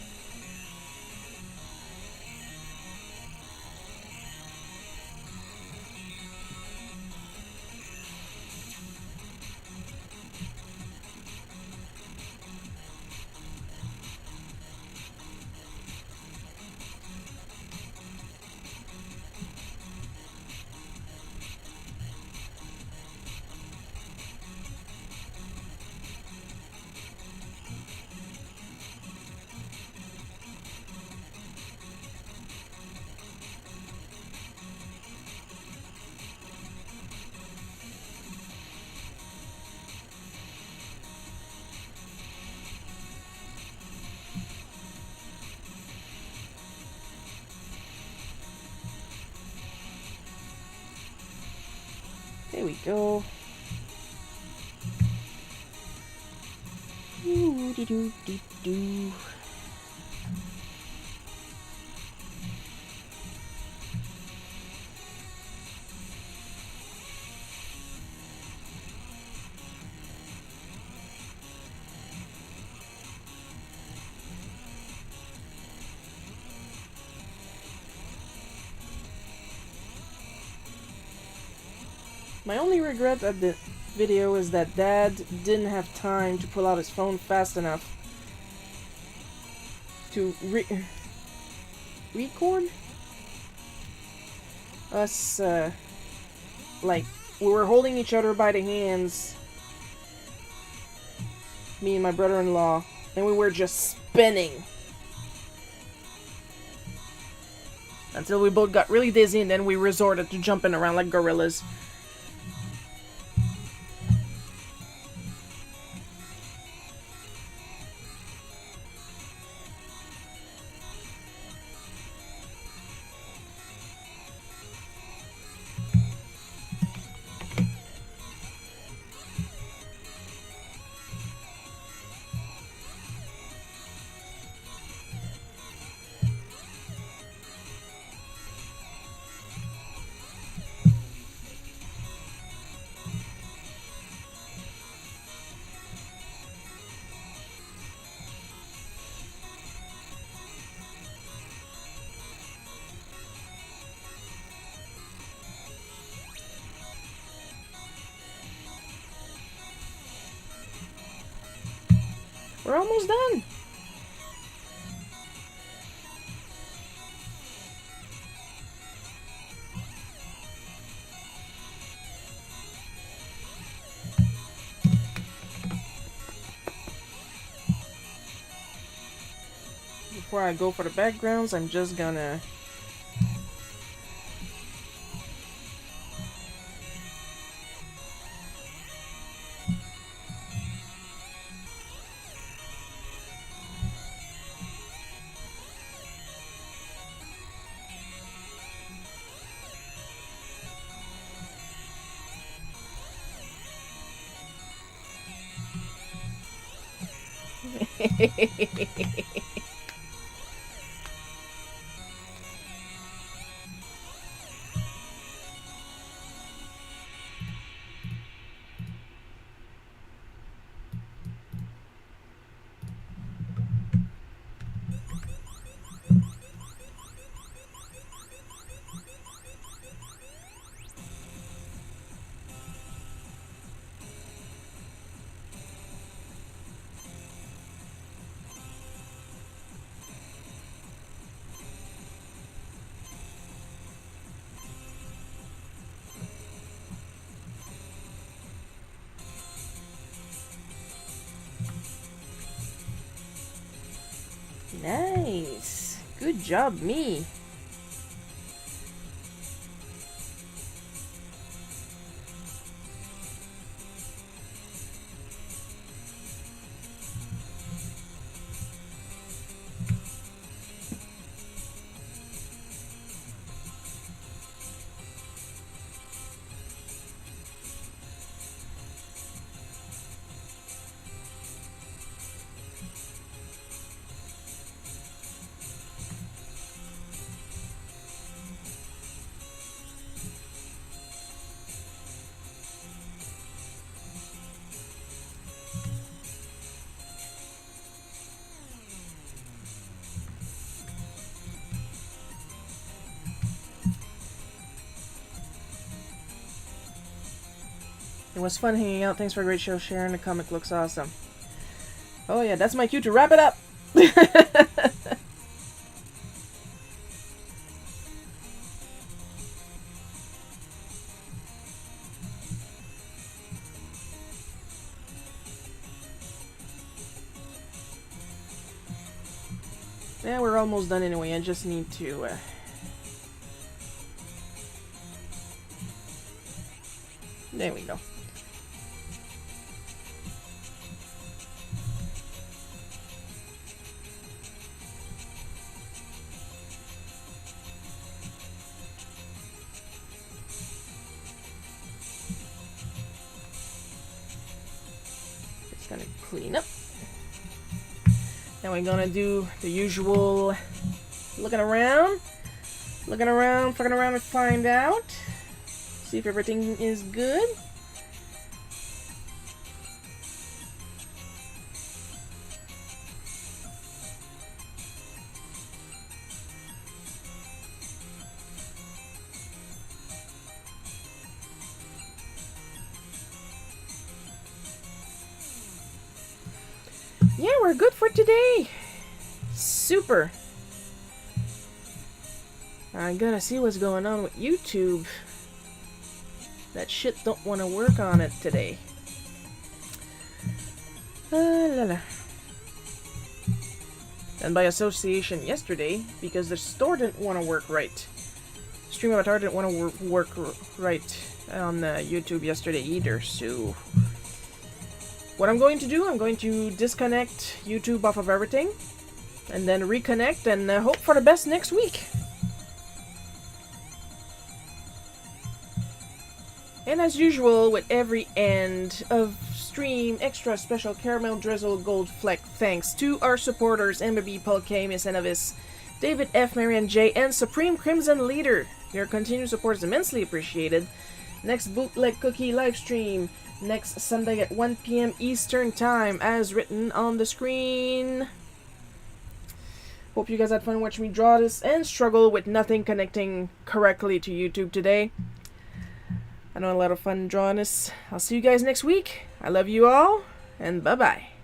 There we go. Ooh, dee doo dee doo. My only regret at the video is that Dad didn't have time to pull out his phone fast enough to record us, like, we were holding each other by the hands, me and my brother-in-law, and we were just spinning. Until we both got really dizzy and then we resorted to jumping around like gorillas. We're almost done. Before I go for the backgrounds, I'm just gonna Nice. Good job, me. It was fun hanging out. Thanks for a great show. Sharon, the comic looks awesome. Oh yeah, that's my cue to wrap it up. Yeah, we're almost done anyway. I just need to there we go. Just gonna clean up. Now we're gonna do the usual looking around, fucking around to find out. See if everything is good. Yeah, we're good for today. Super. I gotta see what's going on with YouTube. That shit don't want to work on it today. La la. And by association yesterday, because the store didn't want to work right. Stream Avatar didn't want to work right on YouTube yesterday either, so... What I'm going to do, I'm going to disconnect YouTube off of everything, and then reconnect and hope for the best next week. And as usual, with every end of stream, extra special caramel drizzle gold fleck thanks to our supporters Emma B, Paul K, Miss Enovis, David F, Marianne J, and Supreme Crimson Leader. Your continued support is immensely appreciated. Next Bootleg Cookie livestream next Sunday at 1 p.m. Eastern Time, as written on the screen. Hope you guys had fun watching me draw this and struggle with nothing connecting correctly to YouTube today. I know a lot of fun drawing this. I'll see you guys next week. I love you all, and bye-bye.